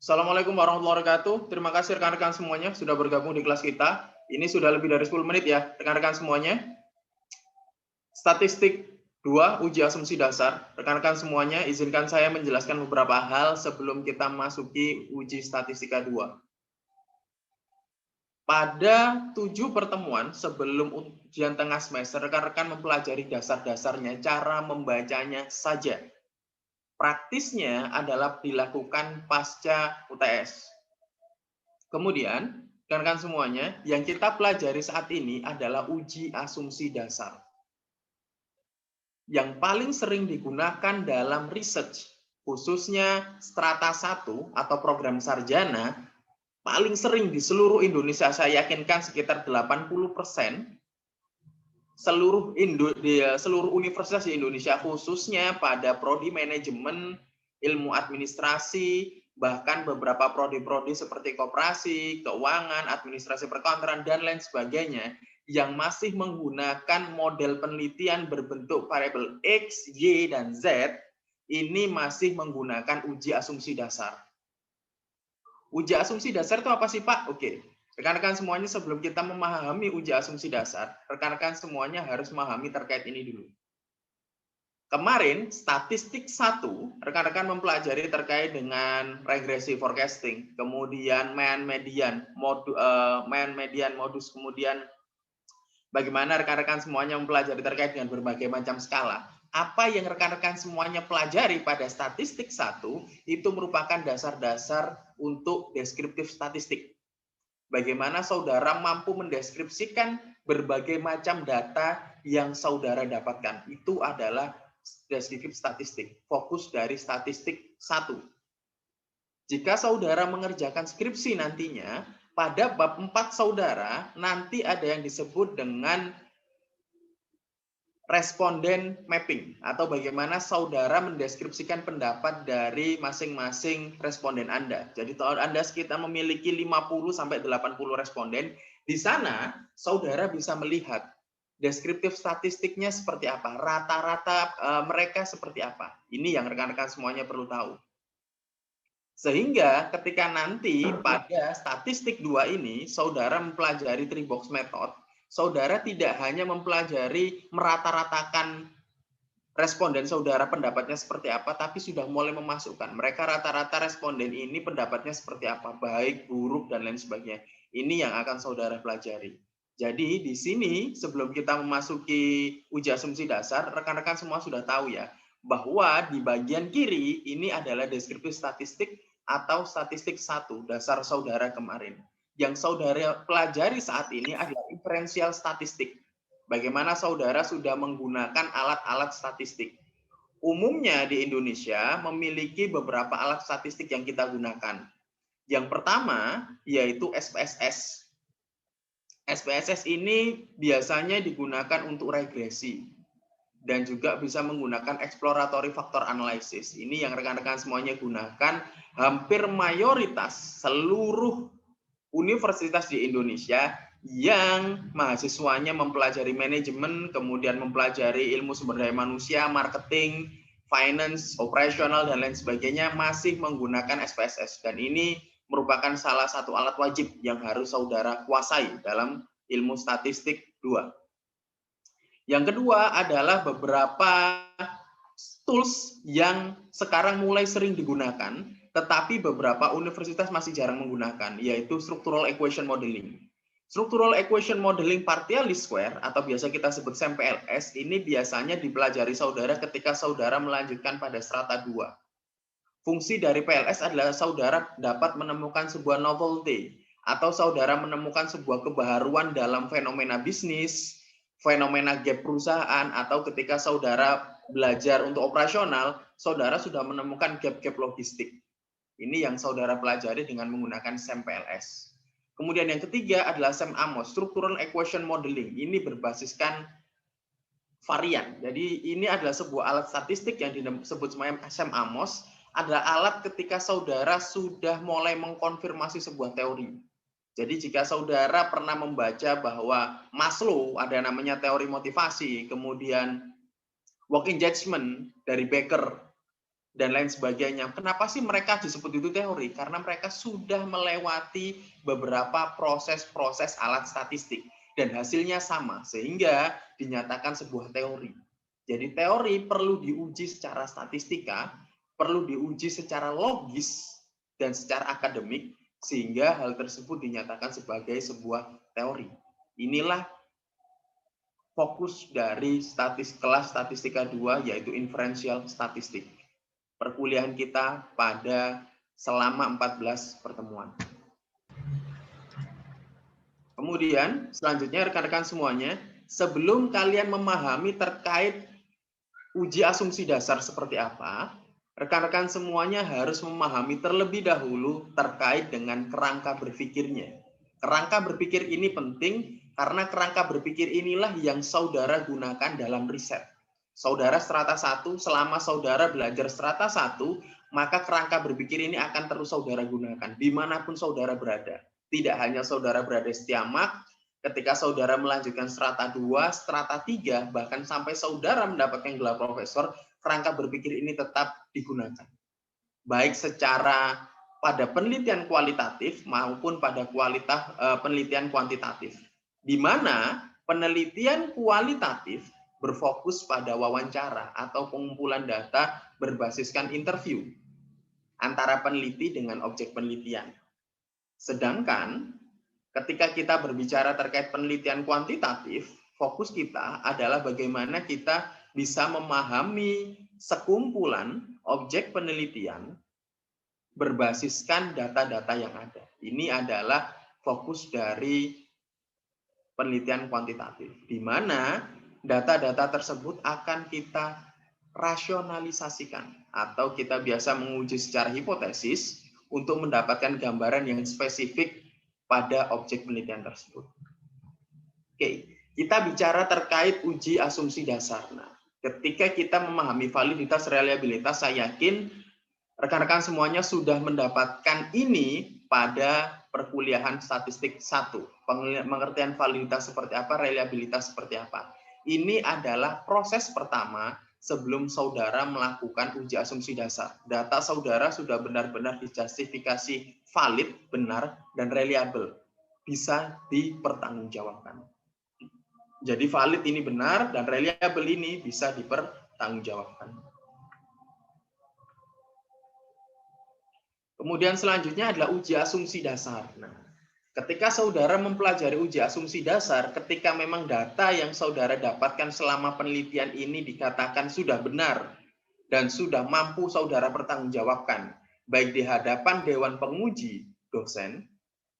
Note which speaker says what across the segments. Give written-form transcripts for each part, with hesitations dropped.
Speaker 1: Assalamualaikum warahmatullahi wabarakatuh. Terima kasih rekan-rekan semuanya sudah bergabung di kelas kita. Ini sudah lebih dari 10 menit ya, rekan-rekan semuanya. Statistik 2, uji asumsi dasar. Rekan-rekan semuanya, izinkan saya menjelaskan beberapa hal sebelum kita masuki uji statistika 2. Pada 7 pertemuan sebelum ujian tengah semester, rekan-rekan mempelajari dasar-dasarnya, cara membacanya saja. Praktisnya adalah dilakukan pasca UTS. Kemudian, rekan-rekan semuanya, yang kita pelajari saat ini adalah uji asumsi dasar. Yang paling sering digunakan dalam research, khususnya strata 1 atau program sarjana, paling sering di seluruh Indonesia, saya yakinkan sekitar 80%, seluruh universitas di Indonesia, khususnya pada prodi manajemen, ilmu administrasi, bahkan beberapa prodi-prodi seperti koperasi, keuangan, administrasi perkantoran, dan lain sebagainya, yang masih menggunakan model penelitian berbentuk variabel X, Y, dan Z, ini masih menggunakan uji asumsi dasar. Uji asumsi dasar itu apa sih, Pak? Oke. Rekan-rekan semuanya, sebelum kita memahami uji asumsi dasar, rekan-rekan semuanya harus memahami terkait ini dulu. Kemarin, statistik 1, rekan-rekan mempelajari terkait dengan regresi forecasting, kemudian mean median modus, kemudian bagaimana rekan-rekan semuanya mempelajari terkait dengan berbagai macam skala. Apa yang rekan-rekan semuanya pelajari pada statistik 1, itu merupakan dasar-dasar untuk deskriptif statistik. Bagaimana saudara mampu mendeskripsikan berbagai macam data yang saudara dapatkan. Itu adalah deskriptif statistik, fokus dari statistik 1. Jika saudara mengerjakan skripsi nantinya, pada bab 4 saudara, nanti ada yang disebut dengan responden mapping, atau bagaimana saudara mendeskripsikan pendapat dari masing-masing responden Anda. Jadi kalau Anda sekitar memiliki 50-80 responden, di sana saudara bisa melihat deskriptif statistiknya seperti apa, rata-rata mereka seperti apa. Ini yang rekan-rekan semuanya perlu tahu. Sehingga ketika nanti pada statistik 2 ini, saudara mempelajari 3-box method, saudara tidak hanya mempelajari merata-ratakan responden saudara pendapatnya seperti apa, tapi sudah mulai memasukkan mereka rata-rata responden ini pendapatnya seperti apa, baik, buruk, dan lain sebagainya. Ini yang akan saudara pelajari. Jadi di sini sebelum kita memasuki uji asumsi dasar, rekan-rekan semua sudah tahu ya, bahwa di bagian kiri ini adalah deskriptif statistik atau statistik 1, dasar saudara kemarin. Yang saudara pelajari saat ini adalah inferensial statistik. Bagaimana saudara sudah menggunakan alat-alat statistik. Umumnya di Indonesia memiliki beberapa alat statistik yang kita gunakan. Yang pertama yaitu SPSS. SPSS ini biasanya digunakan untuk regresi dan juga bisa menggunakan exploratory factor analysis. Ini yang rekan-rekan semuanya gunakan. Hampir mayoritas seluruh universitas di Indonesia yang mahasiswanya mempelajari manajemen, kemudian mempelajari ilmu sumber daya manusia, marketing, finance, operasional, dan lain sebagainya masih menggunakan SPSS. Dan ini merupakan salah satu alat wajib yang harus saudara kuasai dalam ilmu statistik 2. Yang kedua adalah beberapa tools yang sekarang mulai sering digunakan, tetapi beberapa universitas masih jarang menggunakan, yaitu structural equation modeling. Structural equation modeling partial least square, atau biasa kita sebut SEM-PLS, ini biasanya dipelajari saudara ketika saudara melanjutkan pada strata 2. Fungsi dari PLS adalah saudara dapat menemukan sebuah novelty, atau saudara menemukan sebuah kebaharuan dalam fenomena bisnis, fenomena gap perusahaan, atau ketika saudara belajar untuk operasional, saudara sudah menemukan gap-gap logistik. Ini yang saudara pelajari dengan menggunakan SEM-PLS. Kemudian yang ketiga adalah SEM-AMOS, Structural Equation Modeling. Ini berbasiskan varian. Jadi ini adalah sebuah alat statistik yang disebut SEM-AMOS, adalah alat ketika saudara sudah mulai mengkonfirmasi sebuah teori. Jadi jika saudara pernah membaca bahwa Maslow ada namanya teori motivasi, kemudian working judgment dari Becker, dan lain sebagainya. Kenapa sih mereka disebut itu teori? Karena mereka sudah melewati beberapa proses-proses alat statistik dan hasilnya sama, sehingga dinyatakan sebuah teori. Jadi teori perlu diuji secara statistika, perlu diuji secara logis dan secara akademik, sehingga hal tersebut dinyatakan sebagai sebuah teori. Inilah fokus dari kelas statistika 2, yaitu inferential statistik. Perkuliahan kita pada selama 14 pertemuan. Kemudian selanjutnya rekan-rekan semuanya, sebelum kalian memahami terkait uji asumsi dasar seperti apa, rekan-rekan semuanya harus memahami terlebih dahulu terkait dengan kerangka berpikirnya. Kerangka berpikir ini penting karena kerangka berpikir inilah yang saudara gunakan dalam riset. Saudara strata 1, selama saudara belajar strata 1, maka kerangka berpikir ini akan terus saudara gunakan dimanapun saudara berada. Tidak hanya saudara berada di Setiamak, ketika saudara melanjutkan strata 2, strata 3, bahkan sampai saudara mendapatkan gelar profesor, kerangka berpikir ini tetap digunakan. Baik secara pada penelitian kualitatif maupun pada penelitian kuantitatif. Di mana penelitian kualitatif berfokus pada wawancara atau pengumpulan data berbasiskan interview antara peneliti dengan objek penelitian. Sedangkan ketika kita berbicara terkait penelitian kuantitatif, fokus kita adalah bagaimana kita bisa memahami sekumpulan objek penelitian berbasiskan data-data yang ada. Ini adalah fokus dari penelitian kuantitatif, di mana data-data tersebut akan kita rasionalisasikan atau kita biasa menguji secara hipotesis untuk mendapatkan gambaran yang spesifik pada objek penelitian tersebut. Oke, kita bicara terkait uji asumsi dasar. Nah, ketika kita memahami validitas reliabilitas, saya yakin rekan-rekan semuanya sudah mendapatkan ini pada perkuliahan statistik 1. Pengertian validitas seperti apa, reliabilitas seperti apa. Ini adalah proses pertama sebelum saudara melakukan uji asumsi dasar. Data saudara sudah benar-benar dijustifikasi valid, benar, dan reliable. Bisa dipertanggungjawabkan. Jadi valid ini benar, dan reliable ini bisa dipertanggungjawabkan. Kemudian selanjutnya adalah uji asumsi dasar. Nah, ketika saudara mempelajari uji asumsi dasar, ketika memang data yang saudara dapatkan selama penelitian ini dikatakan sudah benar dan sudah mampu saudara pertanggungjawabkan, baik di hadapan Dewan Penguji dosen,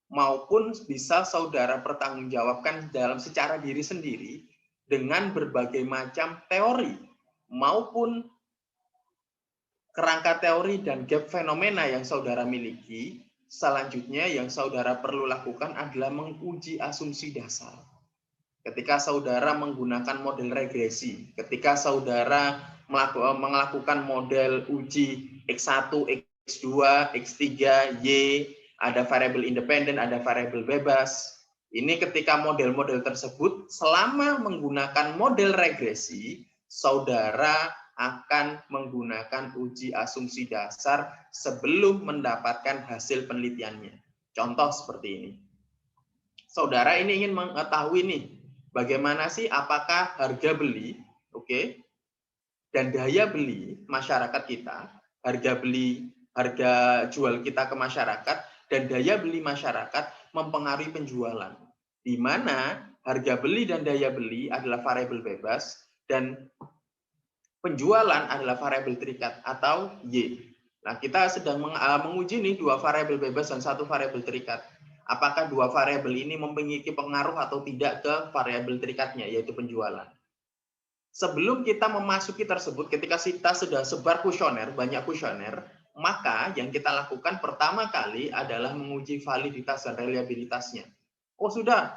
Speaker 1: maupun bisa saudara pertanggungjawabkan dalam secara diri sendiri dengan berbagai macam teori maupun kerangka teori dan gap fenomena yang saudara miliki. Selanjutnya yang saudara perlu lakukan adalah menguji asumsi dasar. Ketika saudara menggunakan model regresi, ketika saudara melakukan model uji X1, X2, X3, Y, ada variabel independen, ada variabel bebas. Ini ketika model-model tersebut, selama menggunakan model regresi, saudara akan menggunakan uji asumsi dasar sebelum mendapatkan hasil penelitiannya. Contoh seperti ini. Saudara ini ingin mengetahui nih, bagaimana sih apakah harga beli, dan daya beli masyarakat kita, harga jual kita ke masyarakat, dan daya beli masyarakat mempengaruhi penjualan. Di mana harga beli dan daya beli adalah variabel bebas, dan penjualan adalah variabel terikat atau Y. Nah, kita sedang menguji nih dua variabel bebas dan satu variabel terikat. Apakah dua variabel ini memiliki pengaruh atau tidak ke variabel terikatnya, yaitu penjualan. Sebelum kita memasuki tersebut, ketika kita sudah sebar kuesioner, banyak kuesioner, maka yang kita lakukan pertama kali adalah menguji validitas dan reliabilitasnya. Oh sudah,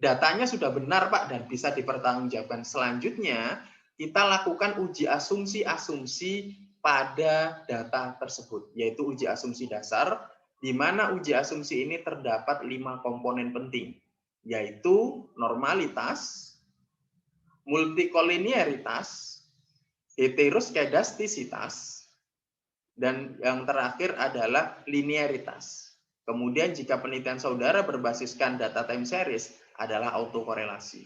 Speaker 1: datanya sudah benar Pak dan bisa dipertanggungjawabkan. Selanjutnya, kita lakukan uji asumsi-asumsi pada data tersebut, yaitu uji asumsi dasar, di mana uji asumsi ini terdapat 5 komponen penting, yaitu normalitas, multikolinearitas, heteroskedastisitas, Dan yang terakhir adalah linearitas. Kemudian jika penelitian saudara berbasiskan data time series adalah autokorelasi.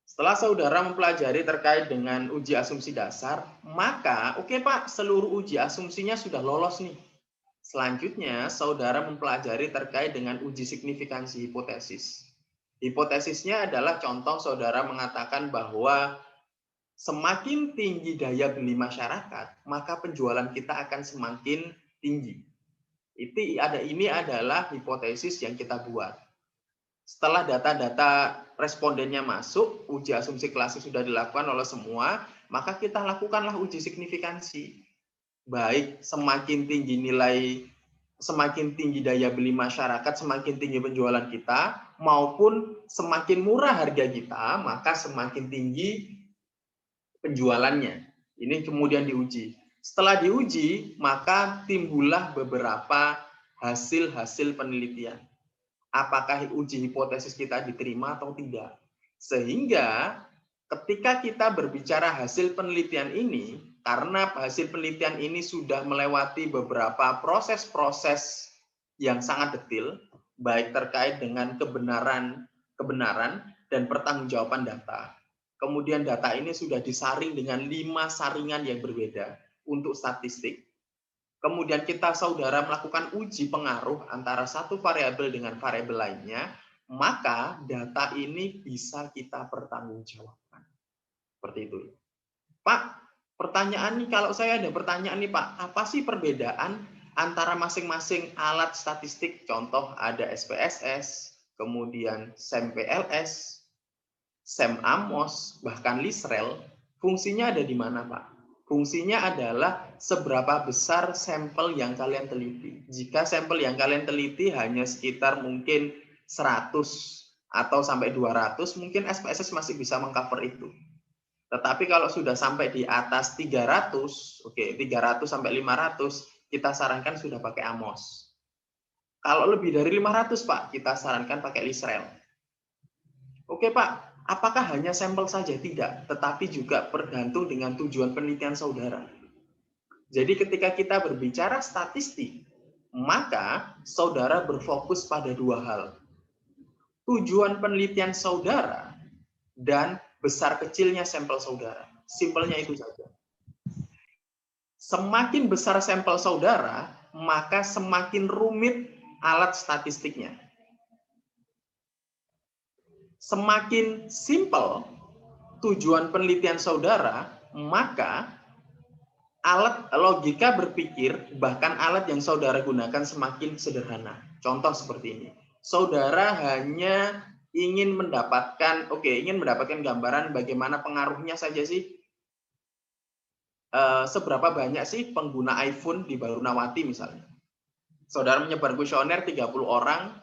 Speaker 1: Setelah saudara mempelajari terkait dengan uji asumsi dasar, maka oke Pak, seluruh uji asumsinya sudah lolos nih. Selanjutnya, saudara mempelajari terkait dengan uji signifikansi hipotesis. Hipotesisnya adalah contoh saudara mengatakan bahwa semakin tinggi daya beli masyarakat, maka penjualan kita akan semakin tinggi. Ini adalah hipotesis yang kita buat. Setelah data-data respondennya masuk, uji asumsi klasik sudah dilakukan oleh semua, maka kita lakukanlah uji signifikansi. Baik semakin tinggi daya beli masyarakat, semakin tinggi penjualan kita, maupun semakin murah harga kita, maka semakin tinggi penjualannya. Ini kemudian diuji. Setelah diuji, maka timbullah beberapa hasil-hasil penelitian. Apakah uji hipotesis kita diterima atau tidak. Sehingga ketika kita berbicara hasil penelitian ini, karena hasil penelitian ini sudah melewati beberapa proses-proses yang sangat detail, baik terkait dengan kebenaran dan pertanggungjawaban data. Kemudian data ini sudah disaring dengan 5 saringan yang berbeda untuk statistik. Kemudian saudara melakukan uji pengaruh antara satu variabel dengan variabel lainnya, maka data ini bisa kita pertanggungjawabkan. Seperti itu. Pak, pertanyaan nih, kalau saya ada pertanyaan nih Pak, apa sih perbedaan antara masing-masing alat statistik? Contoh ada SPSS, kemudian SEM-PLS, SEM-AMOS, bahkan LISREL. Fungsinya ada di mana Pak? Fungsinya adalah seberapa besar sampel yang kalian teliti. Jika sampel yang kalian teliti hanya sekitar mungkin 100 atau sampai 200, mungkin SPSS masih bisa mengcover itu. Tetapi kalau sudah sampai di atas 300, 300 sampai 500, kita sarankan sudah pakai AMOS. Kalau lebih dari 500, Pak, kita sarankan pakai LISREL. Oke, Pak. Apakah hanya sampel saja? Tidak, tetapi juga bergantung dengan tujuan penelitian saudara. Jadi ketika kita berbicara statistik, maka saudara berfokus pada 2 hal. Tujuan penelitian saudara dan besar kecilnya sampel saudara. Simpelnya itu saja. Semakin besar sampel saudara, maka semakin rumit alat statistiknya. Semakin simpel tujuan penelitian saudara, maka alat logika berpikir, bahkan alat yang saudara gunakan semakin sederhana. Contoh seperti ini. Saudara hanya ingin mendapatkan gambaran bagaimana pengaruhnya saja sih. Seberapa banyak sih pengguna iPhone di Barunawati misalnya. Saudara menyebar kuesioner 30 orang,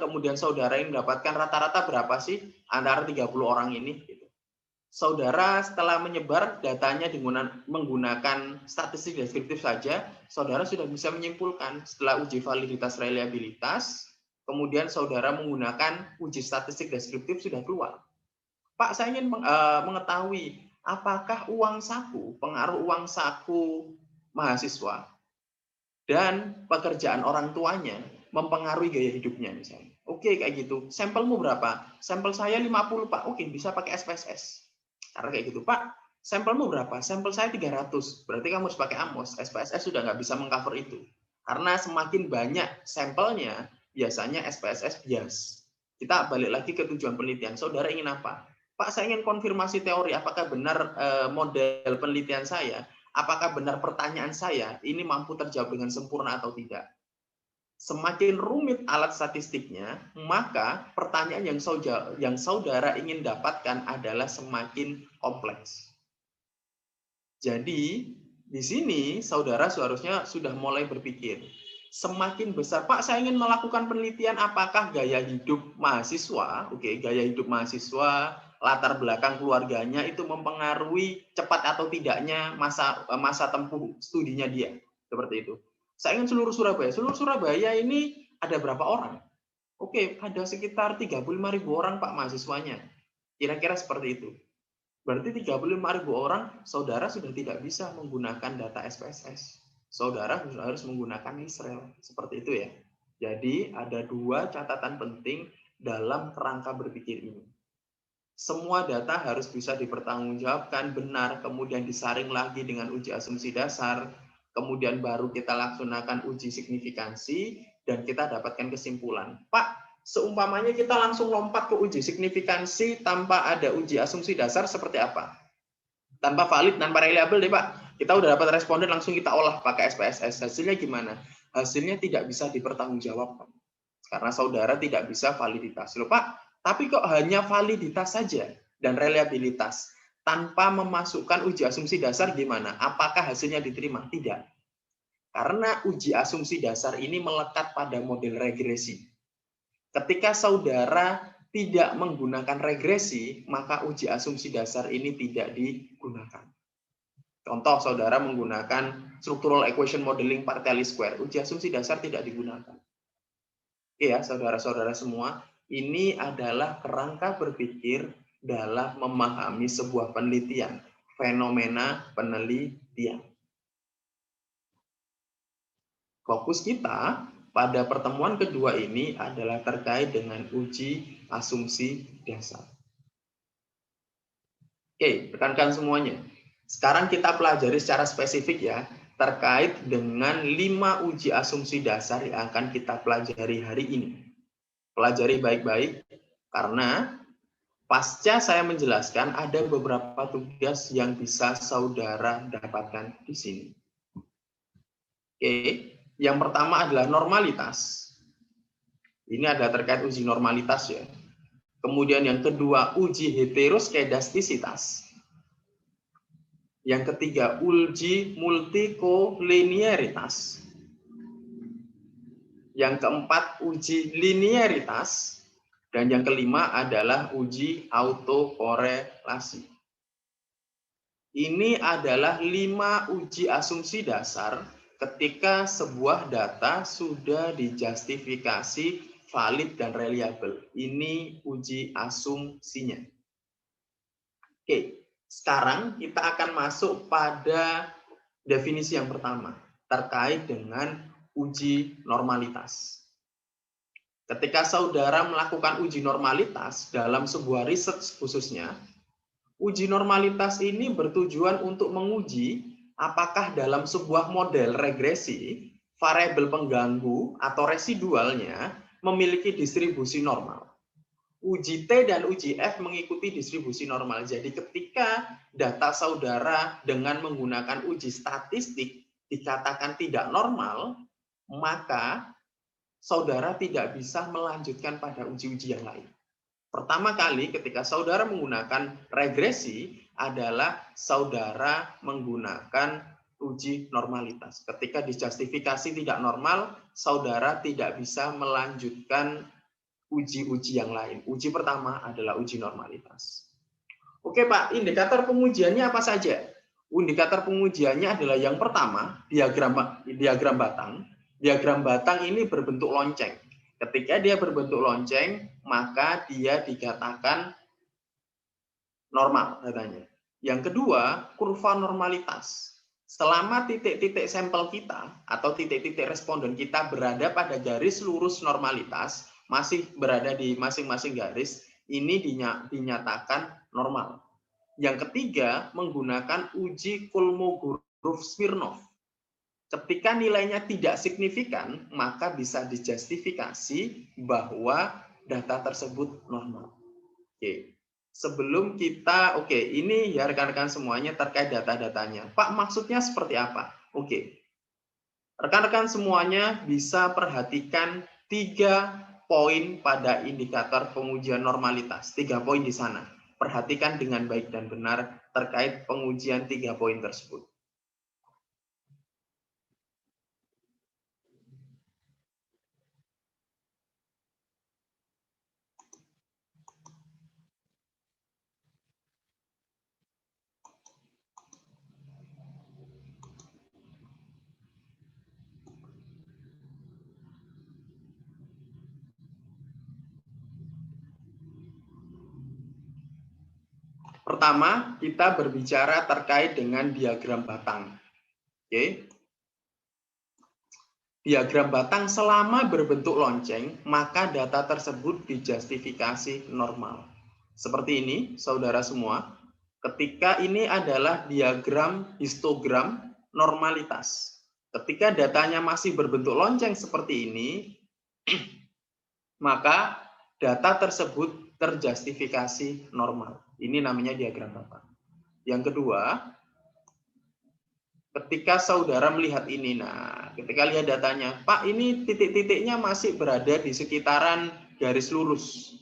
Speaker 1: kemudian saudara ingin mendapatkan rata-rata berapa sih antara 30 orang ini. Saudara setelah menyebar datanya menggunakan statistik deskriptif saja, saudara sudah bisa menyimpulkan setelah uji validitas reliabilitas, kemudian saudara menggunakan uji statistik deskriptif sudah keluar. Pak, saya ingin mengetahui apakah pengaruh uang saku mahasiswa dan pekerjaan orang tuanya mempengaruhi gaya hidupnya misalnya. Oke, kayak gitu. Sampelmu berapa? Sampel saya 50, Pak. Oke, bisa pakai SPSS. Karena kayak gitu, Pak. Sampelmu berapa? Sampel saya 300. Berarti kamu harus pakai AMOS. SPSS sudah nggak bisa mengcover itu. Karena semakin banyak sampelnya, biasanya SPSS bias. Kita balik lagi ke tujuan penelitian. Saudara ingin apa? Pak, saya ingin konfirmasi teori. Apakah benar model penelitian saya? Apakah benar pertanyaan saya ini mampu terjawab dengan sempurna atau tidak? Semakin rumit alat statistiknya, maka pertanyaan yang saudara ingin dapatkan adalah semakin kompleks. Jadi, di sini saudara seharusnya sudah mulai berpikir, semakin besar, Pak, saya ingin melakukan penelitian apakah gaya hidup mahasiswa, gaya hidup mahasiswa, latar belakang keluarganya itu mempengaruhi cepat atau tidaknya masa tempuh studinya dia, seperti itu. Saya ingin seluruh Surabaya. Seluruh Surabaya ini ada berapa orang? Oke, ada sekitar 35.000 orang Pak mahasiswanya. Kira-kira seperti itu. Berarti 35.000 orang, saudara sudah tidak bisa menggunakan data SPSS. Saudara harus menggunakan Israel. Seperti itu ya. Jadi ada dua catatan penting dalam kerangka berpikir ini. Semua data harus bisa dipertanggungjawabkan benar, kemudian disaring lagi dengan uji asumsi dasar, kemudian baru kita laksanakan uji signifikansi, dan kita dapatkan kesimpulan. Pak, seumpamanya kita langsung lompat ke uji signifikansi tanpa ada uji asumsi dasar seperti apa? Tanpa valid, tanpa reliable deh Pak. Kita udah dapat responden, langsung kita olah pakai SPSS. Hasilnya gimana? Hasilnya tidak bisa dipertanggungjawabkan. Karena saudara tidak bisa validitas. Loh Pak, tapi kok hanya validitas saja dan reliabilitas. Tanpa memasukkan uji asumsi dasar gimana? Apakah hasilnya diterima? Tidak. Karena uji asumsi dasar ini melekat pada model regresi. Ketika saudara tidak menggunakan regresi, maka uji asumsi dasar ini tidak digunakan. Contoh, saudara menggunakan structural equation modeling per least square, uji asumsi dasar tidak digunakan. Ya, saudara-saudara semua, ini adalah kerangka berpikir dalam memahami sebuah penelitian, fenomena penelitian. Fokus kita pada pertemuan kedua ini adalah terkait dengan uji asumsi dasar. Oke, rekan-rekan semuanya. Sekarang kita pelajari secara spesifik ya, terkait dengan 5 uji asumsi dasar yang akan kita pelajari hari ini. Pelajari baik-baik, karena pasca saya menjelaskan ada beberapa tugas yang bisa saudara dapatkan di sini. Oke, yang pertama adalah normalitas. Ini ada terkait uji normalitas ya. Kemudian yang kedua, uji heteroskedastisitas. Yang ketiga, uji multikolinearitas. Yang keempat, uji linearitas. Dan yang kelima adalah uji autokorelasi. Ini adalah 5 uji asumsi dasar ketika sebuah data sudah dijustifikasi valid dan reliable. Ini uji asumsinya. Oke, sekarang kita akan masuk pada definisi yang pertama terkait dengan uji normalitas. Ketika saudara melakukan uji normalitas dalam sebuah riset khususnya, uji normalitas ini bertujuan untuk menguji apakah dalam sebuah model regresi, variabel pengganggu atau residualnya memiliki distribusi normal. Uji T dan uji F mengikuti distribusi normal. Jadi ketika data saudara dengan menggunakan uji statistik dikatakan tidak normal, maka saudara tidak bisa melanjutkan pada uji-uji yang lain. Pertama kali ketika saudara menggunakan regresi adalah saudara menggunakan uji normalitas. Ketika dijustifikasi tidak normal, saudara tidak bisa melanjutkan uji-uji yang lain. Uji pertama adalah uji normalitas. Oke Pak, indikator pengujiannya apa saja? Indikator pengujiannya adalah yang pertama, diagram batang. Diagram batang ini berbentuk lonceng. Ketika dia berbentuk lonceng, maka dia dikatakan normal datanya. Yang kedua, kurva normalitas. Selama titik-titik sampel kita atau titik-titik responden kita berada pada garis lurus normalitas, masih berada di masing-masing garis, ini dinyatakan normal. Yang ketiga, menggunakan uji Kolmogorov-Smirnov. Ketika nilainya tidak signifikan, maka bisa dijustifikasi bahwa data tersebut normal. Oke. Sebelum kita, ini ya rekan-rekan semuanya terkait data-datanya. Pak, maksudnya seperti apa? Oke. Rekan-rekan semuanya bisa perhatikan 3 poin pada indikator pengujian normalitas. 3 poin di sana. Perhatikan dengan baik dan benar terkait pengujian 3 poin tersebut. Pertama, kita berbicara terkait dengan diagram batang. Oke. Diagram batang selama berbentuk lonceng, maka data tersebut dijustifikasi normal. Seperti ini, saudara semua. Ketika ini adalah diagram histogram normalitas. Ketika datanya masih berbentuk lonceng seperti ini, maka data tersebut terjustifikasi normal. Ini namanya diagram batang. Yang kedua, ketika saudara melihat ini, nah, ketika lihat datanya, Pak, ini titik-titiknya masih berada di sekitaran garis lurus.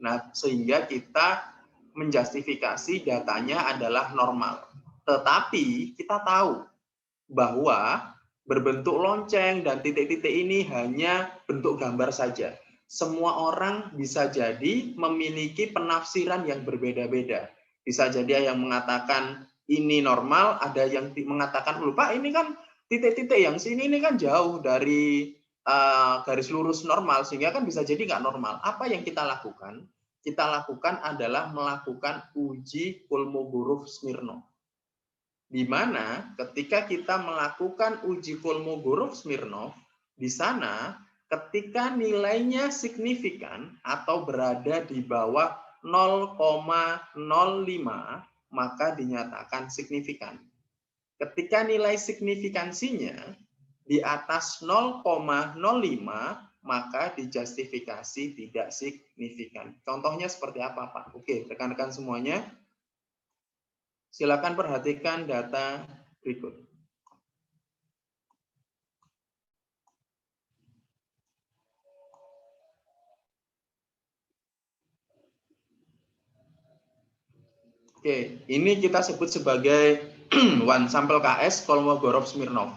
Speaker 1: Nah, sehingga kita menjustifikasi datanya adalah normal. Tetapi kita tahu bahwa berbentuk lonceng dan titik-titik ini hanya bentuk gambar saja. Semua orang bisa jadi memiliki penafsiran yang berbeda-beda. Bisa jadi yang mengatakan ini normal, ada yang mengatakan lupa ini kan titik-titik yang sini ini kan jauh dari garis lurus normal, sehingga kan bisa jadi nggak normal. Apa yang kita lakukan? Kita lakukan adalah melakukan uji Kolmogorov-Smirnov. Di mana ketika kita melakukan uji Kolmogorov-Smirnov, di sana ketika nilainya signifikan atau berada di bawah 0,05, maka dinyatakan signifikan. Ketika nilai signifikansinya di atas 0,05, maka dijustifikasi tidak signifikan. Contohnya seperti apa, Pak? Oke, rekan-rekan semuanya, silakan perhatikan data berikut. Oke, ini kita sebut sebagai one sampel KS Kolmogorov-Smirnov.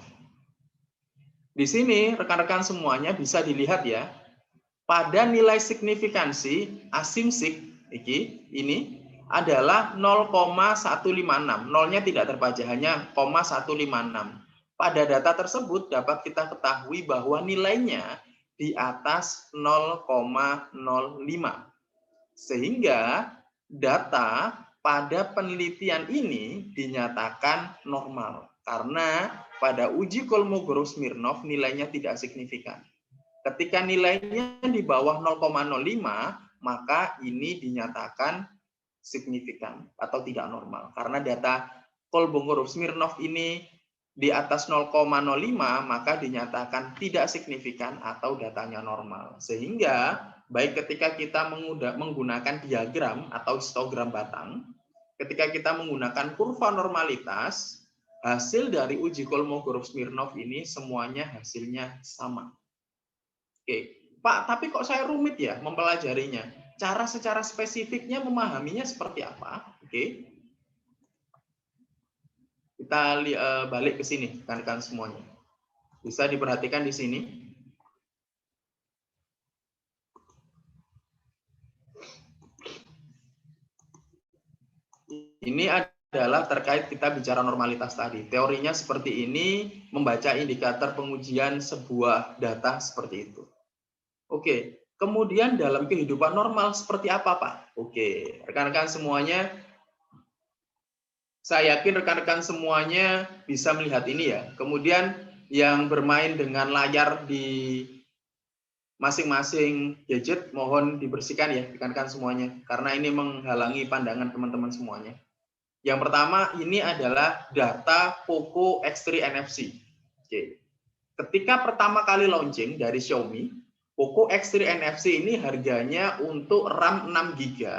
Speaker 1: Di sini rekan-rekan semuanya bisa dilihat ya, pada nilai signifikansi asimsik ini adalah 0,156. Nolnya tidak terbaca, hanya 0,156. Pada data tersebut dapat kita ketahui bahwa nilainya di atas 0,05. Sehingga data pada penelitian ini dinyatakan normal. Karena pada uji Kolmogorov-Smirnov nilainya tidak signifikan. Ketika nilainya di bawah 0,05, maka ini dinyatakan signifikan atau tidak normal. Karena data Kolmogorov-Smirnov ini di atas 0,05, maka dinyatakan tidak signifikan atau datanya normal. Sehingga baik ketika kita menggunakan diagram atau histogram batang, ketika kita menggunakan kurva normalitas, hasil dari uji Kolmogorov-Smirnov ini semuanya hasilnya sama. Oke, Pak, tapi kok saya rumit ya mempelajarinya? Cara secara spesifiknya memahaminya seperti apa? Oke, kita balik ke sini, rekan-rekan semuanya. Bisa diperhatikan di sini. Ini adalah terkait kita bicara normalitas tadi. Teorinya seperti ini, membaca indikator pengujian sebuah data seperti itu. Oke, kemudian dalam kehidupan normal seperti apa, Pak? Oke, rekan-rekan semuanya, saya yakin rekan-rekan semuanya bisa melihat ini ya. Kemudian yang bermain dengan layar di masing-masing gadget, mohon dibersihkan ya rekan-rekan semuanya, karena ini menghalangi pandangan teman-teman semuanya. Yang pertama ini adalah data Poco X3 NFC. Oke. Ketika pertama kali launching dari Xiaomi, Poco X3 NFC ini harganya untuk RAM 6 GB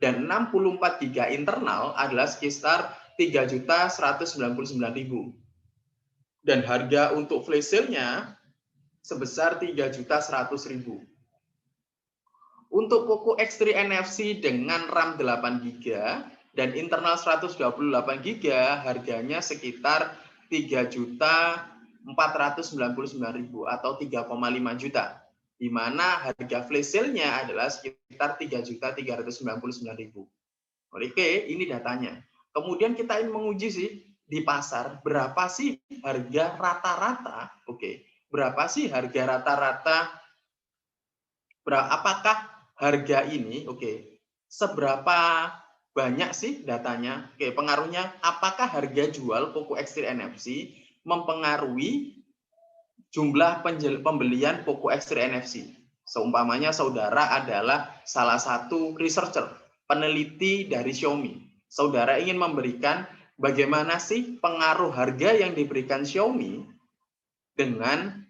Speaker 1: dan 64 GB internal adalah sekitar 3.199.000. Dan harga untuk flash sale-nya sebesar 3.100.000. Untuk Poco X3 NFC dengan RAM 8 GB dan internal 128 GB harganya sekitar 3.499.000 atau 3,5 juta. Di mana harga flash sale-nya adalah sekitar 3.399.000. Oke, ini datanya. Kemudian kita ingin menguji sih di pasar berapa sih harga rata-rata? Oke, berapa sih harga rata-rata? Apakah harga ini, oke, seberapa banyak sih datanya. Oke, pengaruhnya apakah harga jual pokok ekstri NFC mempengaruhi jumlah pembelian pokok ekstri NFC? Seumpamanya saudara adalah salah satu researcher, peneliti dari Xiaomi. Saudara ingin memberikan bagaimana sih pengaruh harga yang diberikan Xiaomi dengan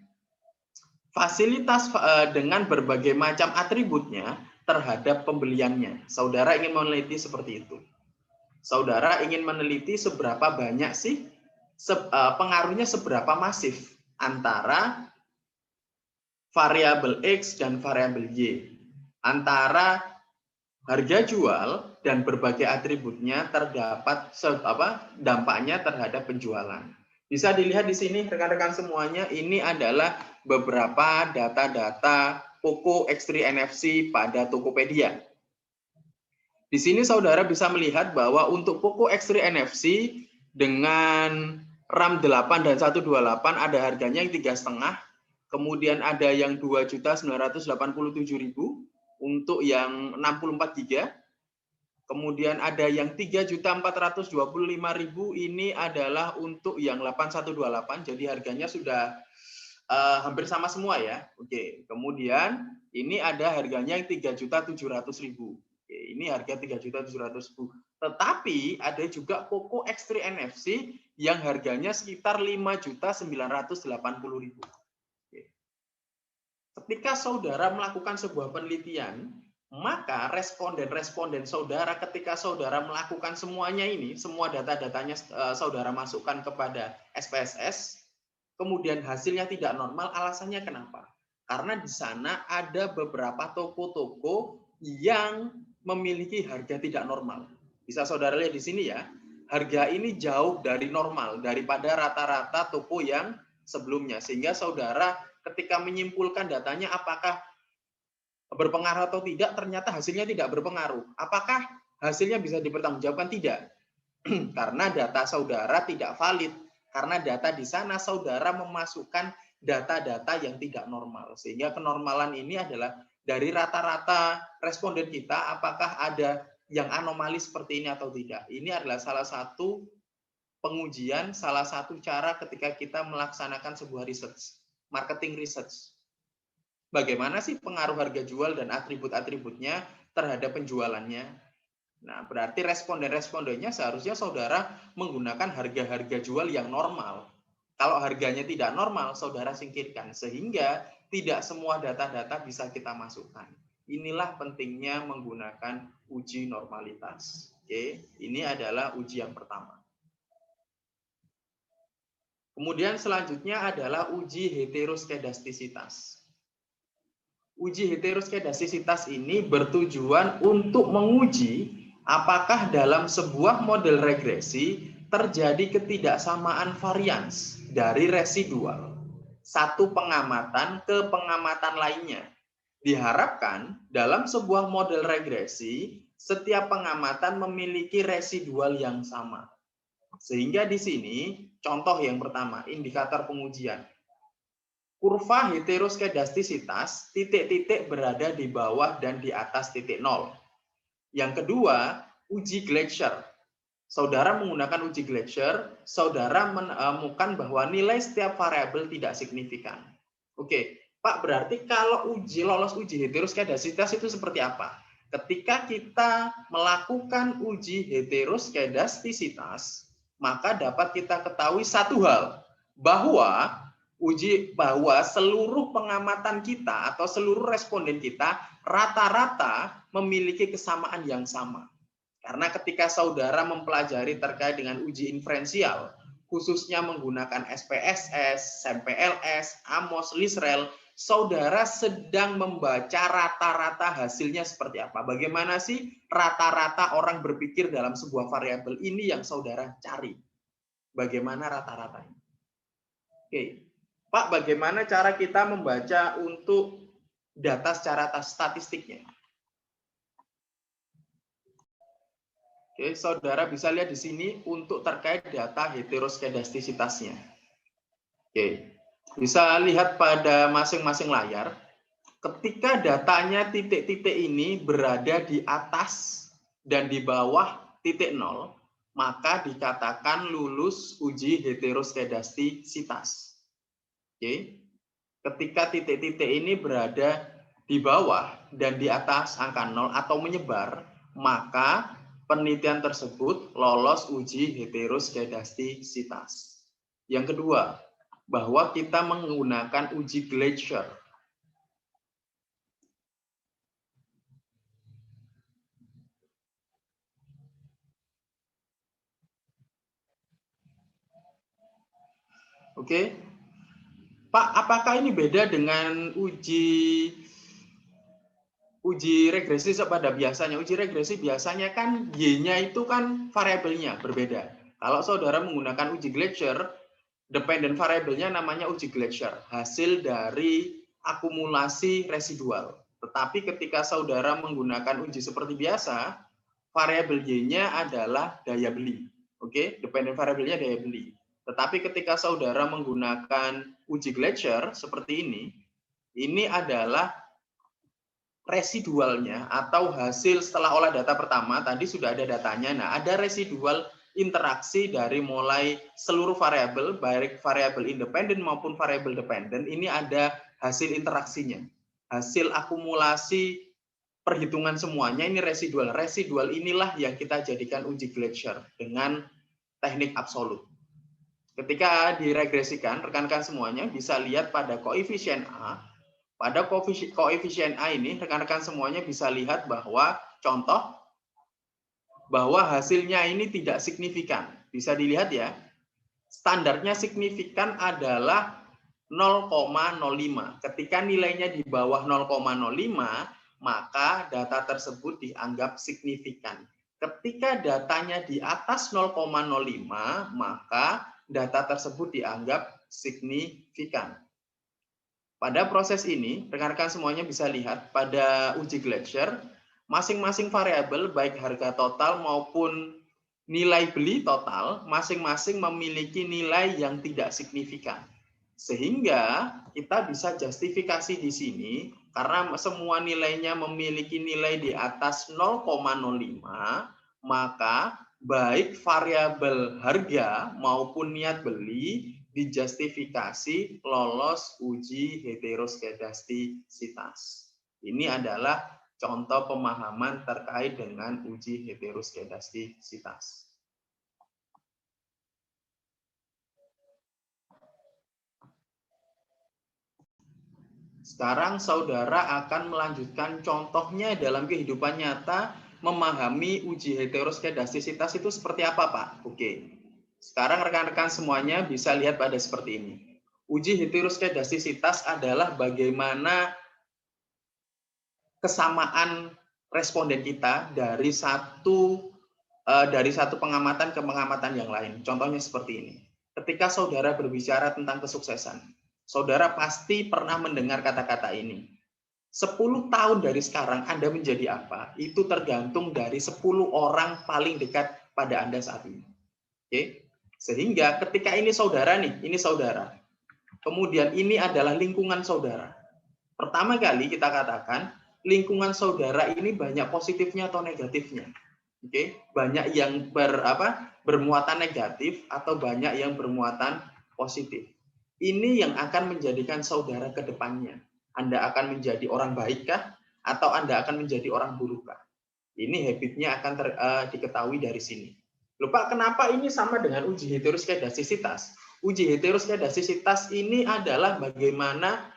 Speaker 1: fasilitas dengan berbagai macam atributnya terhadap pembeliannya. Saudara ingin meneliti seperti itu. Saudara ingin meneliti seberapa banyak sih pengaruhnya, seberapa masif antara variabel X dan variabel Y, antara harga jual dan berbagai atributnya terdapat dampaknya terhadap penjualan. Bisa dilihat di sini rekan-rekan semuanya, ini adalah beberapa data-data pokok ekstri NFC pada Tokopedia. Di sini saudara bisa melihat bahwa untuk pokok ekstri NFC dengan RAM 8 dan 128 ada harganya yang 3,5, kemudian ada yang 2.987.000 untuk yang 64 GB. Kemudian ada yang 3.425.000, ini adalah untuk yang 8128, jadi harganya sudah hampir sama semua ya. Oke, kemudian ini ada harganya yang 3.700.000. Oke, ini harga 3.700.000. Tetapi ada juga pokok ekstri NFC yang harganya sekitar 5.980.000. Ketika saudara melakukan sebuah penelitian, maka responden saudara ketika saudara melakukan semuanya ini, semua data-datanya saudara masukkan kepada SPSS, kemudian hasilnya tidak normal, alasannya kenapa? Karena di sana ada beberapa toko-toko yang memiliki harga tidak normal. Bisa saudara lihat di sini ya, harga ini jauh dari normal, daripada rata-rata toko yang sebelumnya. Sehingga saudara ketika menyimpulkan datanya apakah berpengaruh atau tidak, ternyata hasilnya tidak berpengaruh. Apakah hasilnya bisa dipertanggungjawabkan? Tidak. Karena data saudara tidak valid. Karena data di sana saudara memasukkan data-data yang tidak normal. Sehingga kenormalan ini adalah dari rata-rata responden kita, apakah ada yang anomali seperti ini atau tidak. Ini adalah salah satu pengujian, salah satu cara ketika kita melaksanakan sebuah research, marketing research. Bagaimana sih pengaruh harga jual dan atribut-atributnya terhadap penjualannya? Nah, berarti responden-respondennya seharusnya saudara menggunakan harga-harga jual yang normal. Kalau harganya tidak normal, saudara singkirkan. Sehingga tidak semua data-data bisa kita masukkan. Inilah pentingnya menggunakan uji normalitas. Oke, ini adalah uji yang pertama. Kemudian selanjutnya adalah uji heteroskedastisitas. Uji heteroskedastisitas ini bertujuan untuk menguji apakah dalam sebuah model regresi terjadi ketidaksamaan varians dari residual satu pengamatan ke pengamatan lainnya. Diharapkan dalam sebuah model regresi setiap pengamatan memiliki residual yang sama. Sehingga di sini contoh yang pertama, indikator pengujian. Kurva heteroskedastisitas, titik-titik berada di bawah dan di atas titik nol. Yang kedua, uji Glaser. Saudara menggunakan uji Glaser, saudara menemukan bahwa nilai setiap variabel tidak signifikan. Oke, Pak, berarti kalau lolos uji heteroskedastisitas itu seperti apa? Ketika kita melakukan uji heteroskedastisitas, maka dapat kita ketahui satu hal, bahwa seluruh pengamatan kita atau seluruh responden kita rata-rata memiliki kesamaan yang sama. Karena ketika saudara mempelajari terkait dengan uji inferensial, khususnya menggunakan SPSS, SMPLS, AMOS, LISREL, saudara sedang membaca rata-rata hasilnya seperti apa. Bagaimana sih rata-rata orang berpikir dalam sebuah variabel ini yang saudara cari. Bagaimana rata-ratanya? Oke. Pak, bagaimana cara kita membaca untuk data secara statistiknya? Oke, saudara bisa lihat di sini untuk terkait data heteroskedastisitasnya. Oke, bisa lihat pada masing-masing layar. Ketika datanya titik-titik ini berada di atas dan di bawah titik 0, maka dikatakan lulus uji heteroskedastisitas. Oke. Ketika titik-titik ini berada di bawah dan di atas angka 0 atau menyebar, maka penelitian tersebut lolos uji heteroskedastisitas. Yang kedua, bahwa kita menggunakan uji Glaser. Oke, Pak, apakah ini beda dengan uji regresi pada biasanya? Uji regresi biasanya kan Y-nya itu kan variabelnya berbeda. Kalau saudara menggunakan uji Glaser, dependent variabelnya namanya uji Glaser, hasil dari akumulasi residual. Tetapi ketika saudara menggunakan uji seperti biasa, variabel Y-nya adalah daya beli. Oke, dependent variabelnya daya beli. Tetapi ketika saudara menggunakan uji Glaser seperti ini adalah residualnya atau hasil setelah olah data pertama, tadi sudah ada datanya. Nah, ada residual interaksi dari mulai seluruh variabel, baik variabel independen maupun variabel dependen, ini ada hasil interaksinya. Hasil akumulasi perhitungan semuanya ini residual. Residual inilah yang kita jadikan uji Glaser dengan teknik absolut. Ketika diregresikan, rekan-rekan semuanya bisa lihat pada koefisien A. Pada koefisien A ini, rekan-rekan semuanya bisa lihat bahwa contoh bahwa hasilnya ini tidak signifikan. Bisa dilihat ya, standarnya signifikan adalah 0,05. Ketika nilainya di bawah 0,05, maka data tersebut dianggap signifikan. Ketika datanya di atas 0,05, maka data tersebut dianggap signifikan. Pada proses ini, rekan-rekan semuanya bisa lihat pada uji Glaser, masing-masing variabel baik harga total maupun nilai beli total, masing-masing memiliki nilai yang tidak signifikan. Sehingga kita bisa justifikasi di sini, karena semua nilainya memiliki nilai di atas 0,05, maka baik variabel harga maupun niat beli dijustifikasi lolos uji heteroskedastisitas. Ini adalah contoh pemahaman terkait dengan uji heteroskedastisitas. Sekarang saudara akan melanjutkan contohnya dalam kehidupan nyata memahami uji heteroskedastisitas itu seperti apa, Pak? Oke. Sekarang rekan-rekan semuanya bisa lihat pada seperti ini. Uji heteroskedastisitas adalah bagaimana kesamaan responden kita dari satu pengamatan ke pengamatan yang lain. Contohnya seperti ini. Ketika saudara berbicara tentang kesuksesan, saudara pasti pernah mendengar kata-kata ini. 10 tahun dari sekarang Anda menjadi apa? Itu tergantung dari 10 orang paling dekat pada Anda saat ini. Oke? Sehingga ketika ini saudara nih, ini saudara. Kemudian ini adalah lingkungan saudara. Pertama kali kita katakan lingkungan saudara ini banyak positifnya atau negatifnya. Oke, banyak yang bermuatan negatif atau banyak yang bermuatan positif. Ini yang akan menjadikan saudara ke depannya. Anda akan menjadi orang baikkah atau Anda akan menjadi orang burukkah? Ini habitnya akan diketahui dari sini. Lupa kenapa ini sama dengan uji heteroskedastisitas? Uji heteroskedastisitas ini adalah bagaimana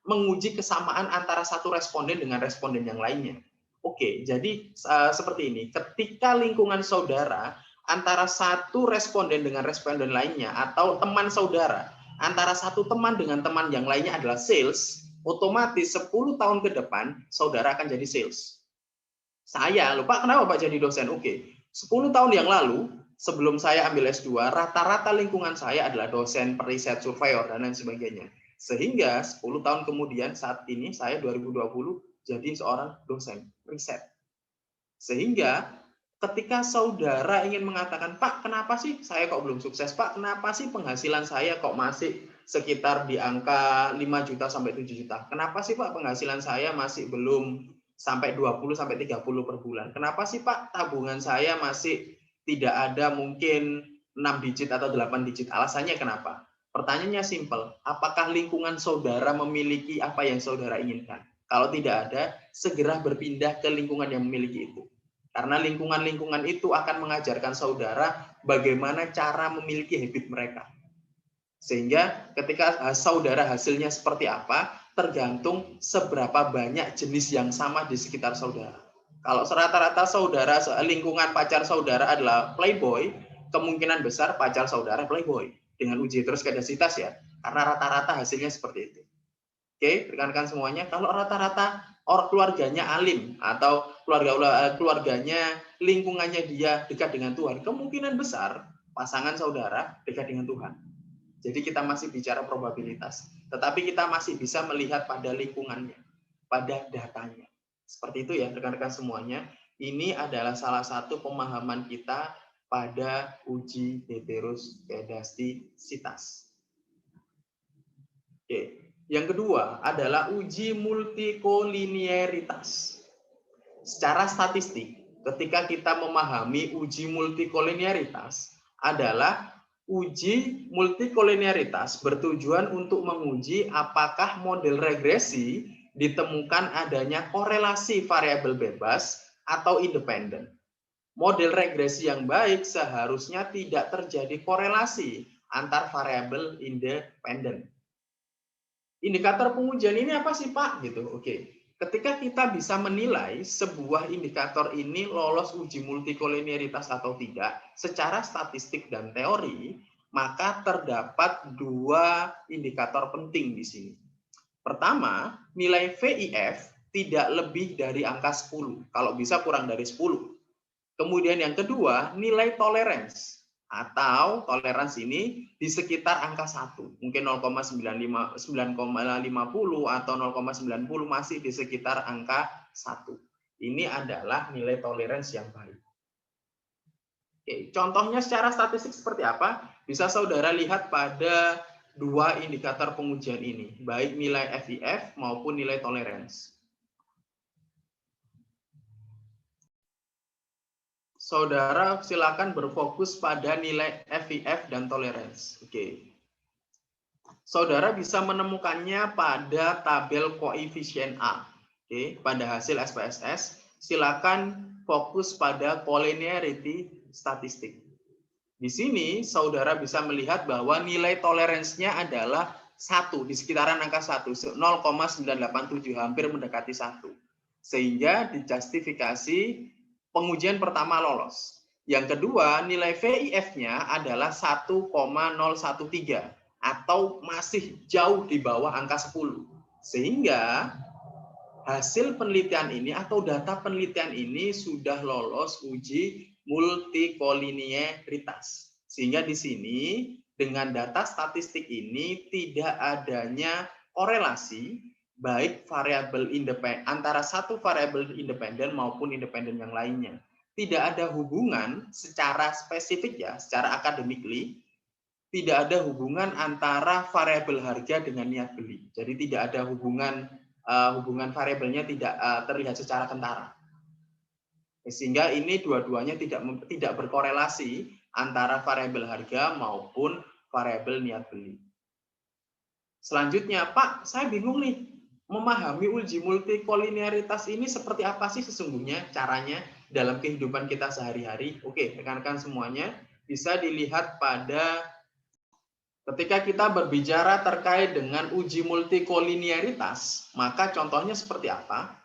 Speaker 1: menguji kesamaan antara satu responden dengan responden yang lainnya. Oke, jadi seperti ini. Ketika lingkungan saudara antara satu responden dengan responden lainnya atau teman saudara, antara satu teman dengan teman yang lainnya adalah sales, otomatis 10 tahun ke depan saudara akan jadi sales. Saya lupa kenapa Pak jadi dosen. Oke. 10 tahun yang lalu, sebelum saya ambil S2, rata-rata lingkungan saya adalah dosen, periset, surveyor, dan lain sebagainya. Sehingga 10 tahun kemudian, saat ini, saya 2020, jadi seorang dosen, riset. Sehingga ketika saudara ingin mengatakan, Pak, kenapa sih saya kok belum sukses? Pak, kenapa sih penghasilan saya kok masih sekitar di angka 5 juta sampai 7 juta? Kenapa sih Pak penghasilan saya masih belum sampai 20 sampai 30 per bulan. Kenapa sih Pak tabungan saya masih tidak ada mungkin 6 digit atau 8 digit? Alasannya kenapa? Pertanyaannya simpel, apakah lingkungan saudara memiliki apa yang saudara inginkan? Kalau tidak ada, segera berpindah ke lingkungan yang memiliki itu. Karena lingkungan-lingkungan itu akan mengajarkan saudara bagaimana cara memiliki habit mereka. Sehingga ketika saudara hasilnya seperti apa, tergantung seberapa banyak jenis yang sama di sekitar saudara. Kalau rata-rata saudara, lingkungan pacar saudara adalah playboy, kemungkinan besar pacar saudara playboy. Dengan uji heteroskedasitas ya, karena rata-rata hasilnya seperti itu. Oke, rekan-rekan semuanya, kalau rata-rata orang keluarganya alim atau keluarganya, lingkungannya dia dekat dengan Tuhan, kemungkinan besar pasangan saudara dekat dengan Tuhan. Jadi kita masih bicara probabilitas, tetapi kita masih bisa melihat pada lingkungannya, pada datanya. Seperti itu ya rekan-rekan semuanya. Ini adalah salah satu pemahaman kita pada uji heteroskedastisitas. Oke. Yang kedua adalah uji multikolinearitas. Secara statistik, ketika kita memahami uji multikolinearitas adalah uji multikolinearitas bertujuan untuk menguji apakah model regresi ditemukan adanya korelasi variabel bebas atau independen. Model regresi yang baik seharusnya tidak terjadi korelasi antar variabel independen. Indikator pengujian ini apa sih Pak? Gitu. Oke. Ketika kita bisa menilai sebuah indikator ini lolos uji multikolinearitas atau tidak secara statistik dan teori, maka terdapat dua indikator penting di sini. Pertama, nilai VIF tidak lebih dari angka 10, kalau bisa kurang dari 10. Kemudian yang kedua, nilai tolerance atau toleransi ini di sekitar angka 1, mungkin 0,50 atau 0,90 masih di sekitar angka 1. Ini adalah nilai toleransi yang baik. Oke, contohnya secara statistik seperti apa? Bisa saudara lihat pada dua indikator pengujian ini, baik nilai FIF maupun nilai tolerance. Saudara silakan berfokus pada nilai FIF dan tolerance. Oke. Saudara bisa menemukannya pada tabel koefisien A. Oke, pada hasil SPSS, silakan fokus pada collinearity statistik. Di sini saudara bisa melihat bahwa nilai toleransinya adalah 1, di sekitaran angka 1, 0,987, hampir mendekati 1. Sehingga dijustifikasi pengujian pertama lolos. Yang kedua, nilai VIF-nya adalah 1,013 atau masih jauh di bawah angka 10. Sehingga hasil penelitian ini atau data penelitian ini sudah lolos uji multikolinearitas. Sehingga di sini dengan data statistik ini tidak adanya korelasi baik variabel independen antara satu variabel independen maupun independen yang lainnya. Tidak ada hubungan secara spesifik ya, secara akademikly, tidak ada hubungan antara variabel harga dengan niat beli. Jadi tidak ada hubungan variabelnya tidak terlihat secara kentara. Sehingga ini dua-duanya tidak berkorelasi antara variabel harga maupun variabel niat beli. Selanjutnya, Pak, saya bingung nih. Memahami uji multikolinearitas ini seperti apa sih sesungguhnya caranya dalam kehidupan kita sehari-hari? Oke, rekan-rekan semuanya bisa dilihat pada ketika kita berbicara terkait dengan uji multikolinearitas, maka contohnya seperti apa?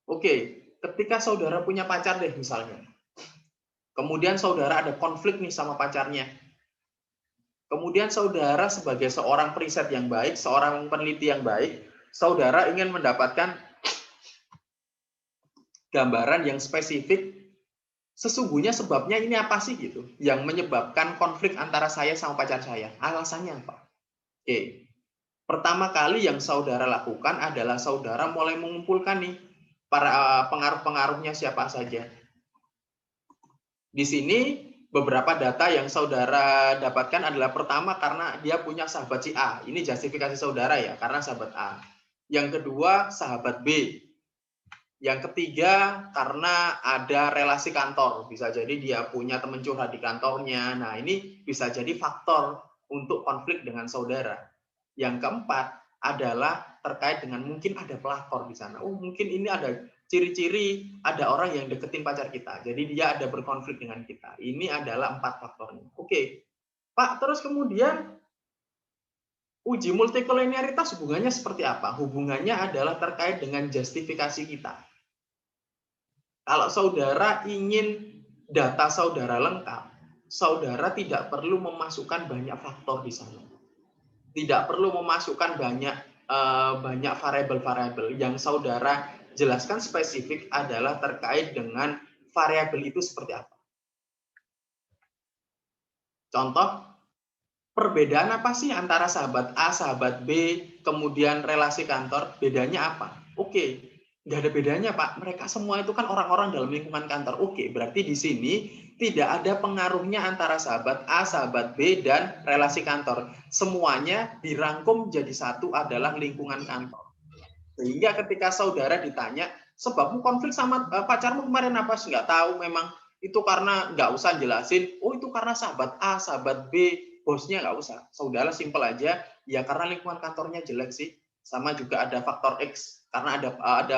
Speaker 1: Oke, ketika saudara punya pacar deh misalnya. Kemudian saudara ada konflik nih sama pacarnya. Kemudian saudara sebagai seorang periset yang baik, seorang peneliti yang baik, saudara ingin mendapatkan gambaran yang spesifik sesungguhnya sebabnya ini apa sih gitu yang menyebabkan konflik antara saya sama pacar saya, alasannya apa? Oke. Pertama kali yang saudara lakukan adalah saudara mulai mengumpulkan nih para pengaruh-pengaruhnya siapa saja. Di sini beberapa data yang saudara dapatkan adalah pertama karena dia punya sahabat si A, ini justifikasi saudara ya karena sahabat A. Yang kedua, sahabat B. Yang ketiga, karena ada relasi kantor. Bisa jadi dia punya teman curhat di kantornya. Nah, ini bisa jadi faktor untuk konflik dengan saudara. Yang keempat adalah terkait dengan mungkin ada pelakor di sana. Oh, mungkin ini ada ciri-ciri ada orang yang deketin pacar kita. Jadi dia ada berkonflik dengan kita. Ini adalah 4 faktornya. Oke, Pak, terus kemudian uji multikolinialitas hubungannya seperti apa? Hubungannya adalah terkait dengan justifikasi kita. Kalau saudara ingin data saudara lengkap, saudara tidak perlu memasukkan banyak faktor di sana. Tidak perlu memasukkan banyak variabel-variabel. Yang saudara jelaskan spesifik adalah terkait dengan variabel itu seperti apa. Contoh, perbedaan apa sih antara sahabat A, sahabat B, kemudian relasi kantor? Bedanya apa? Oke, nggak ada bedanya, Pak. Mereka semua itu kan orang-orang dalam lingkungan kantor. Oke, berarti di sini tidak ada pengaruhnya antara sahabat A, sahabat B, dan relasi kantor. Semuanya dirangkum jadi satu adalah lingkungan kantor. Sehingga ketika saudara ditanya, sebabmu konflik sama pacarmu kemarin apa? Nggak tahu, memang itu karena nggak usah jelasin, oh itu karena sahabat A, sahabat B, bosnya nggak usah. Saudara simpel aja, ya karena lingkungan kantornya jelek sih. Sama juga ada faktor X, karena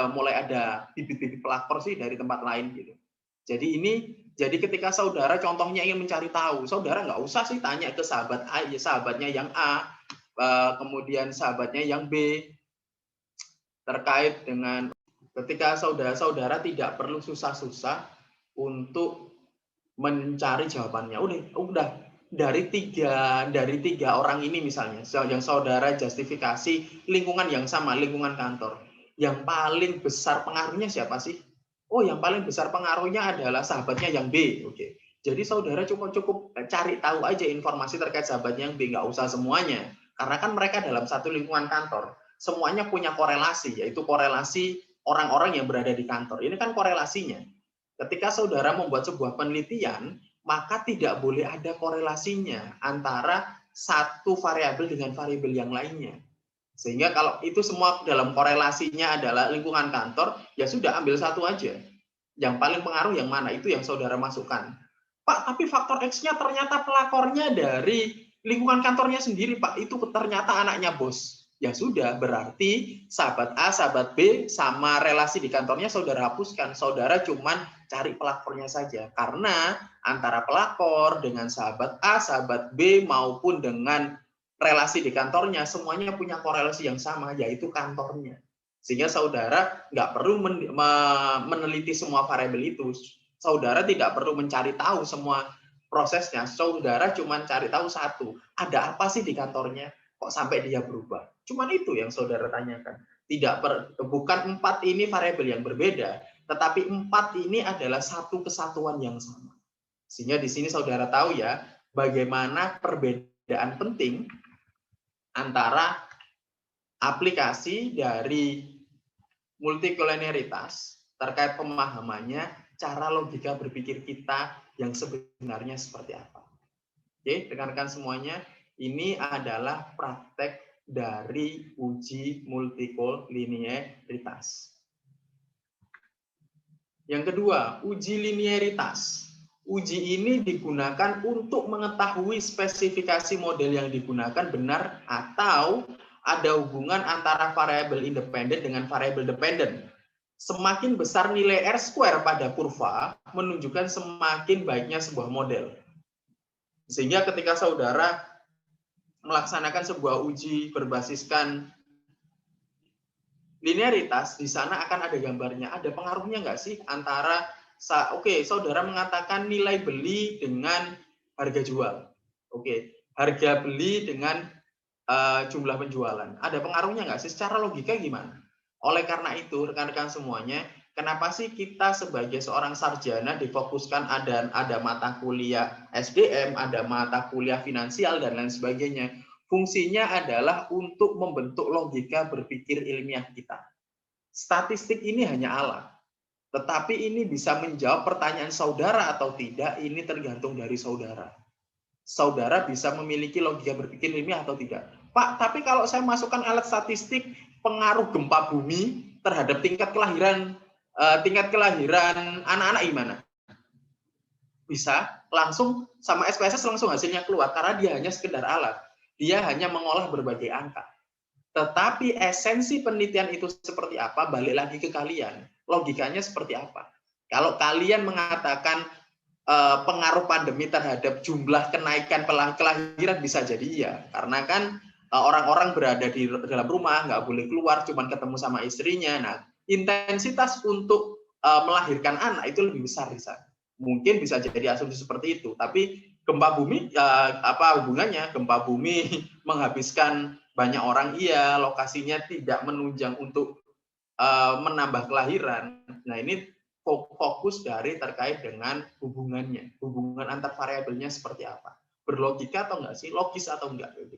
Speaker 1: mulai ada bibit-bibit pelakor sih dari tempat lain gitu. Jadi ketika saudara contohnya ingin mencari tahu, saudara nggak usah sih tanya ke sahabat A, ya sahabatnya yang A, kemudian sahabatnya yang B, terkait dengan ketika saudara-saudara tidak perlu susah-susah untuk mencari jawabannya. Udah dari tiga orang ini misalnya yang saudara justifikasi lingkungan yang sama, lingkungan kantor. Yang paling besar pengaruhnya siapa sih? Oh, yang paling besar pengaruhnya adalah sahabatnya yang B. Oke. Jadi saudara cukup cari tahu aja informasi terkait sahabatnya yang B, nggak usah semuanya. Karena kan mereka dalam satu lingkungan kantor. Semuanya punya korelasi, yaitu korelasi orang-orang yang berada di kantor. Ini kan korelasinya. Ketika saudara membuat sebuah penelitian, maka tidak boleh ada korelasinya antara satu variabel dengan variabel yang lainnya. Sehingga kalau itu semua dalam korelasinya adalah lingkungan kantor, ya sudah ambil satu aja. Yang paling pengaruh yang mana, itu yang saudara masukkan. Pak, tapi faktor X-nya ternyata pelakornya dari lingkungan kantornya sendiri, Pak. Itu ternyata anaknya bos. Ya sudah, berarti sahabat A, sahabat B, sama relasi di kantornya saudara hapuskan. Saudara cuman cari pelakornya saja. Karena antara pelakor dengan sahabat A, sahabat B, maupun dengan relasi di kantornya, semuanya punya korelasi yang sama, yaitu kantornya. Sehingga saudara nggak perlu meneliti semua variabel itu. Saudara tidak perlu mencari tahu semua prosesnya. Saudara cuma cari tahu satu, ada apa sih di kantornya? Kok sampai dia berubah? Cuman itu yang saudara tanyakan. Bukan 4 ini variabel yang berbeda, tetapi 4 ini adalah satu kesatuan yang sama. Sehingga di sini saudara tahu ya, bagaimana perbedaan penting antara aplikasi dari multikolonialitas terkait pemahamannya, cara logika berpikir kita yang sebenarnya seperti apa. Oke, rekan-rekan semuanya, ini adalah praktek dari uji multikoliniaritas. Yang kedua, uji linearitas. Uji ini digunakan untuk mengetahui spesifikasi model yang digunakan benar atau ada hubungan antara variabel independen dengan variabel dependen. Semakin besar nilai R-square pada kurva, menunjukkan semakin baiknya sebuah model. Sehingga ketika saudara melaksanakan sebuah uji berbasiskan linearitas, di sana akan ada gambarnya. Ada pengaruhnya nggak sih antara, saudara mengatakan nilai beli dengan harga jual. Harga beli dengan jumlah penjualan. Ada pengaruhnya nggak sih? Secara logika gimana? Oleh karena itu, rekan-rekan semuanya, kenapa sih kita sebagai seorang sarjana difokuskan ada mata kuliah SDM, ada mata kuliah finansial, dan lain sebagainya? Fungsinya adalah untuk membentuk logika berpikir ilmiah kita. Statistik ini hanya alat, tetapi ini bisa menjawab pertanyaan saudara atau tidak, ini tergantung dari saudara. Saudara bisa memiliki logika berpikir ilmiah atau tidak. Pak, tapi kalau saya masukkan alat statistik pengaruh gempa bumi terhadap tingkat kelahiran tingkat kelahiran anak-anak gimana? Bisa langsung sama SPSS langsung hasilnya keluar karena dia hanya sekedar alat. Dia hanya mengolah berbagai angka. Tetapi esensi penelitian itu seperti apa, balik lagi ke kalian. Logikanya seperti apa? Kalau kalian mengatakan pengaruh pandemi terhadap jumlah kenaikan kelahiran bisa jadi iya. Karena kan orang-orang berada di dalam rumah, nggak boleh keluar, cuma ketemu sama istrinya. Nah, intensitas untuk melahirkan anak itu lebih besar di sana. Mungkin bisa jadi asumsi seperti itu. Tapi gempa bumi, apa hubungannya? Gempa bumi menghabiskan banyak orang, iya, lokasinya tidak menunjang untuk menambah kelahiran. Nah, ini fokus dari terkait dengan hubungannya, hubungan antar variabelnya seperti apa. Berlogika atau enggak sih? Logis atau enggak? Gitu.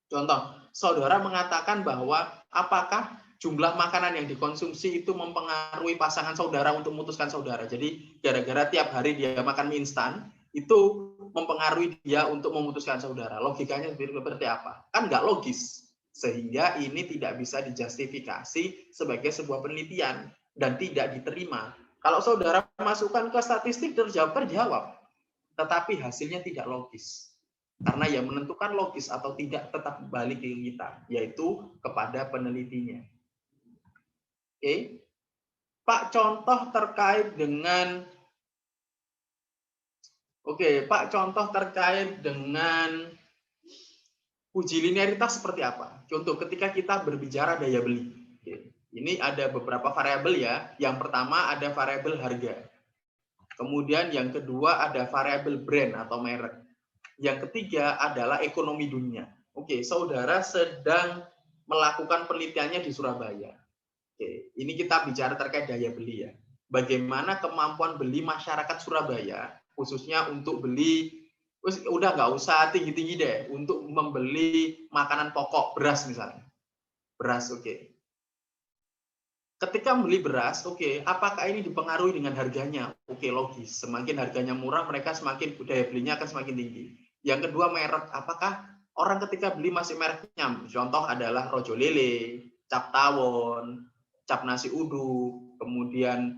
Speaker 1: Contoh, saudara mengatakan bahwa apakah jumlah makanan yang dikonsumsi itu mempengaruhi pasangan saudara untuk memutuskan saudara. Jadi gara-gara tiap hari dia makan mie instan, itu mempengaruhi dia untuk memutuskan saudara. Logikanya seperti apa? Kan nggak logis. Sehingga ini tidak bisa dijustifikasi sebagai sebuah penelitian dan tidak diterima. Kalau saudara masukkan ke statistik terjawab. Tetapi hasilnya tidak logis. Karena yang menentukan logis atau tidak tetap balik ke kita, yaitu kepada penelitinya. Oke, Pak, contoh terkait dengan uji linearitas seperti apa? Contoh ketika kita berbicara daya beli. Oke. Ini ada beberapa variabel ya. Yang pertama ada variabel harga. Kemudian yang kedua ada variabel brand atau merek. Yang ketiga adalah ekonomi dunia. Oke, saudara sedang melakukan penelitiannya di Surabaya. Oke, ini kita bicara terkait daya beli ya. Bagaimana kemampuan beli masyarakat Surabaya, khususnya untuk beli, udah nggak usah tinggi-tinggi deh, untuk membeli makanan pokok, beras misalnya. Beras, oke. Ketika membeli beras, oke, apakah ini dipengaruhi dengan harganya? Oke, logis. Semakin harganya murah, mereka semakin daya belinya akan semakin tinggi. Yang kedua, merek. Apakah orang ketika beli masih mereknya? Contoh adalah Rojo Lele, Cap Tawon, Cap Nasi Uduk, kemudian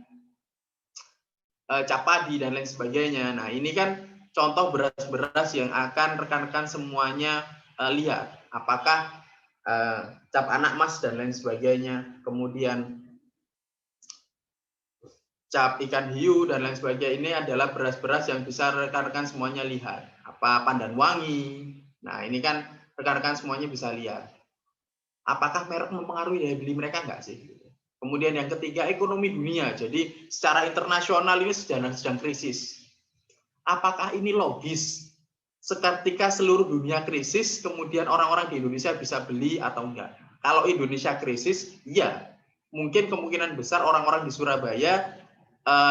Speaker 1: cap padi dan lain sebagainya. Nah, ini kan contoh beras-beras yang akan rekan-rekan semuanya lihat. Apakah cap anak mas dan lain sebagainya, kemudian cap ikan hiu dan lain sebagainya, ini adalah beras-beras yang bisa rekan-rekan semuanya lihat. Apa pandan wangi. Nah, ini kan rekan-rekan semuanya bisa lihat. Apakah merek mempengaruhi daya beli mereka enggak sih? Kemudian yang ketiga, ekonomi dunia. Jadi secara internasional ini sedang krisis. Apakah ini logis? Seketika seluruh dunia krisis, kemudian orang-orang di Indonesia bisa beli atau enggak? Kalau Indonesia krisis, ya. Mungkin kemungkinan besar orang-orang di Surabaya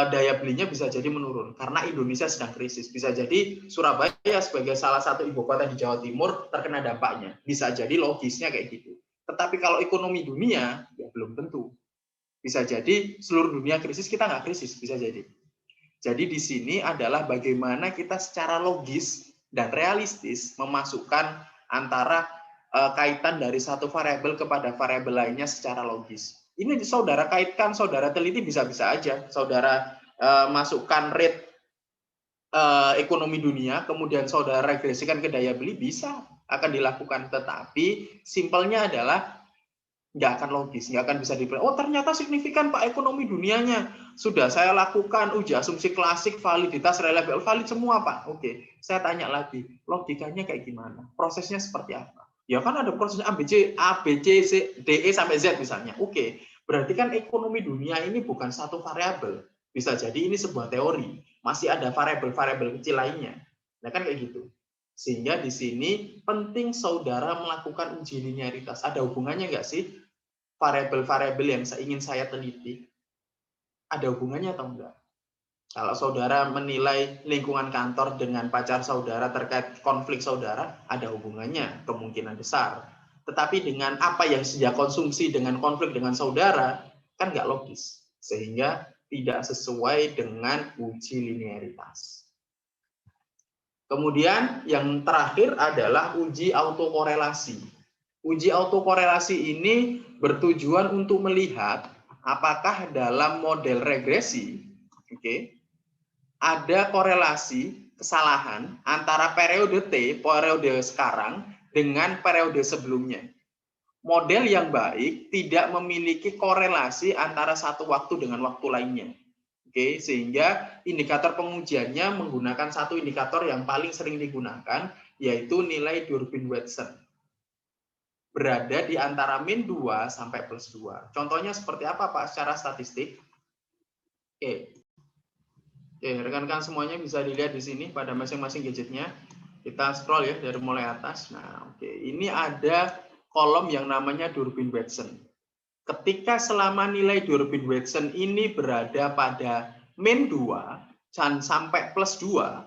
Speaker 1: daya belinya bisa jadi menurun. Karena Indonesia sedang krisis. Bisa jadi Surabaya sebagai salah satu ibu kota di Jawa Timur terkena dampaknya. Bisa jadi logisnya kayak gitu. Tetapi kalau ekonomi dunia, ya belum tentu. Bisa jadi seluruh dunia krisis, kita nggak krisis, bisa jadi. Jadi di sini adalah bagaimana kita secara logis dan realistis memasukkan antara kaitan dari satu variabel kepada variabel lainnya secara logis. Ini saudara kaitkan, saudara teliti bisa-bisa aja. Saudara masukkan rate ekonomi dunia, kemudian saudara regresikan ke daya beli, bisa akan dilakukan. Tetapi simpelnya adalah nggak akan logis, nggak akan bisa diprediksi. Oh ternyata signifikan Pak ekonomi dunianya. Sudah saya lakukan uji asumsi klasik, validitas, reliable, valid semua Pak. Oke, saya tanya lagi, logikanya kayak gimana? Prosesnya seperti apa? Ya kan ada prosesnya A, B, C, C, D, E sampai Z misalnya. Oke, berarti kan ekonomi dunia ini bukan satu variabel. Bisa jadi ini sebuah teori. Masih ada variabel-variabel kecil lainnya. Nah kan kayak gitu. Sehingga di sini penting saudara melakukan uji linearitas. Ada hubungannya nggak sih variabel-variabel yang ingin saya teliti? Ada hubungannya atau enggak? Kalau saudara menilai lingkungan kantor dengan pacar saudara terkait konflik saudara, ada hubungannya, kemungkinan besar. Tetapi dengan apa yang dia konsumsi dengan konflik dengan saudara, kan nggak logis. Sehingga tidak sesuai dengan uji linearitas. Kemudian yang terakhir adalah uji autokorelasi. Uji autokorelasi ini bertujuan untuk melihat apakah dalam model regresi, ada korelasi kesalahan antara periode T, periode sekarang, dengan periode sebelumnya. Model yang baik tidak memiliki korelasi antara satu waktu dengan waktu lainnya. Sehingga indikator pengujiannya menggunakan satu indikator yang paling sering digunakan, yaitu nilai Durbin-Watson. Berada di antara min 2 sampai plus 2. Contohnya seperti apa, Pak, secara statistik? Rekan-rekan semuanya bisa dilihat di sini pada masing-masing gadgetnya. Kita scroll ya dari mulai atas. Nah, ini ada kolom yang namanya Durbin-Watson. Ketika selama nilai Durbin-Watson ini berada pada min 2 dan sampai plus 2,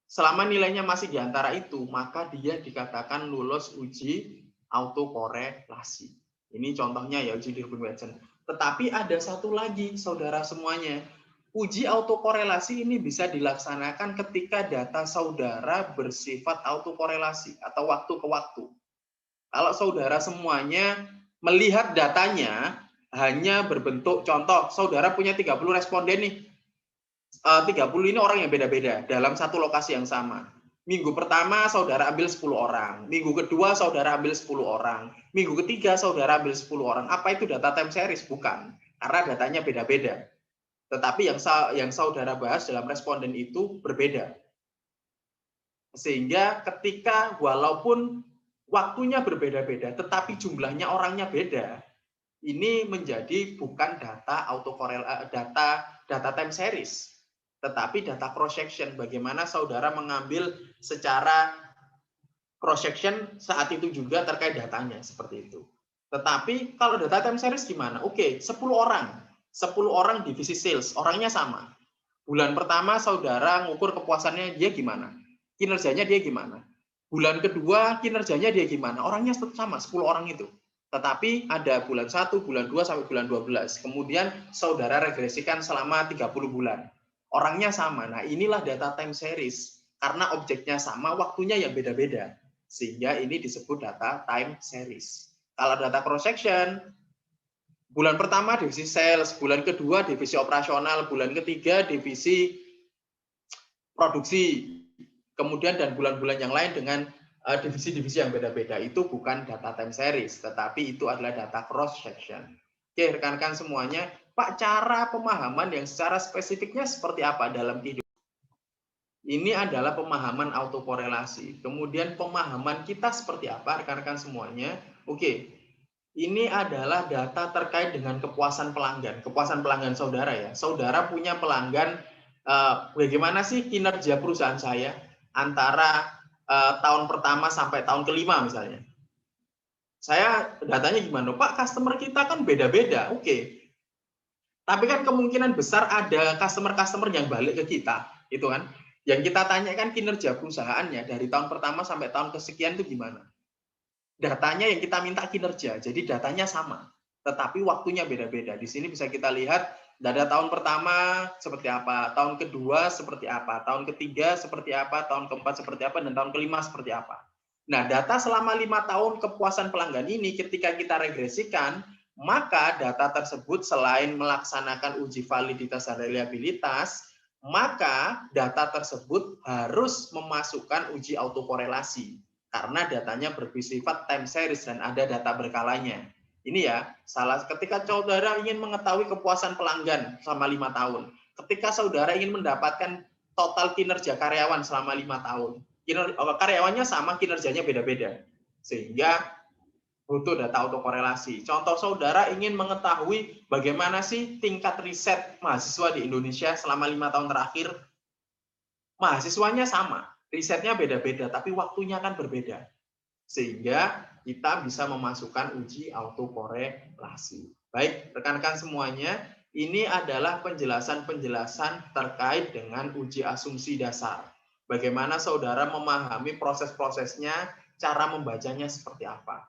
Speaker 1: selama nilainya masih di antara itu, maka dia dikatakan lulus uji autokorelasi. Ini contohnya ya uji Durbin-Watson. Tetapi ada satu lagi, saudara semuanya. Uji autokorelasi ini bisa dilaksanakan ketika data saudara bersifat autokorelasi atau waktu ke waktu. Kalau saudara semuanya melihat datanya hanya berbentuk contoh, saudara punya 30 responden nih. 30 ini orang yang beda-beda dalam satu lokasi yang sama. Minggu pertama saudara ambil 10 orang, minggu kedua saudara ambil 10 orang, minggu ketiga saudara ambil 10 orang. Apa itu data time series? Bukan, karena datanya beda-beda. Tetapi yang saudara bahas dalam responden itu berbeda. Sehingga ketika walaupun waktunya berbeda-beda, tetapi jumlahnya orangnya beda, ini menjadi bukan data data time series, tetapi data cross section. Bagaimana saudara mengambil secara cross section saat itu juga terkait datanya seperti itu. Tetapi kalau data time series gimana? 10 orang. 10 orang divisi sales, orangnya sama. Bulan pertama saudara ngukur kepuasannya dia gimana? Kinerjanya dia gimana? Bulan kedua kinerjanya dia gimana? Orangnya tetap sama, 10 orang itu. Tetapi ada bulan 1, bulan 2 sampai bulan 12. Kemudian saudara regresikan selama 30 bulan. Orangnya sama. Nah, inilah data time series. Karena objeknya sama, waktunya yang beda-beda. Sehingga ini disebut data time series. Kalau data cross section, bulan pertama divisi sales, bulan kedua divisi operasional, bulan ketiga divisi produksi, kemudian dan bulan-bulan yang lain dengan divisi-divisi yang beda-beda. Itu bukan data time series, tetapi itu adalah data cross section. Oke, rekan-rekan semuanya, Pak, cara pemahaman yang secara spesifiknya seperti apa dalam kehidupan? Ini adalah pemahaman autokorelasi. Kemudian pemahaman kita seperti apa, rekan-rekan semuanya? Oke. Ini adalah data terkait dengan kepuasan pelanggan saudara ya. Saudara punya pelanggan, bagaimana sih kinerja perusahaan saya antara tahun pertama sampai tahun kelima misalnya. Saya datanya gimana? Pak, customer kita kan beda-beda. Oke. Tapi kan kemungkinan besar ada customer-customer yang balik ke kita, gitu kan. Yang kita tanyakan kinerja perusahaannya dari tahun pertama sampai tahun kesekian itu gimana. Datanya yang kita minta kinerja, jadi datanya sama, tetapi waktunya beda-beda. Di sini bisa kita lihat data tahun pertama seperti apa, tahun kedua seperti apa, tahun ketiga seperti apa, tahun keempat seperti apa, dan tahun kelima seperti apa. Nah, data selama 5 tahun kepuasan pelanggan ini ketika kita regresikan, maka data tersebut selain melaksanakan uji validitas dan reliabilitas, maka data tersebut harus memasukkan uji autokorelasi. Karena datanya bersifat time series dan ada data berkalanya. Ini ya, ketika saudara ingin mengetahui kepuasan pelanggan selama 5 tahun, ketika saudara ingin mendapatkan total kinerja karyawan selama 5 tahun, karyawannya sama, kinerjanya beda-beda. Sehingga butuh data autokorelasi. Contoh saudara ingin mengetahui bagaimana sih tingkat riset mahasiswa di Indonesia selama 5 tahun terakhir, mahasiswanya sama, risetnya beda-beda, tapi waktunya kan berbeda. Sehingga kita bisa memasukkan uji autokorelasi. Baik, rekan-rekan semuanya, ini adalah penjelasan-penjelasan terkait dengan uji asumsi dasar. Bagaimana saudara memahami proses-prosesnya, cara membacanya seperti apa.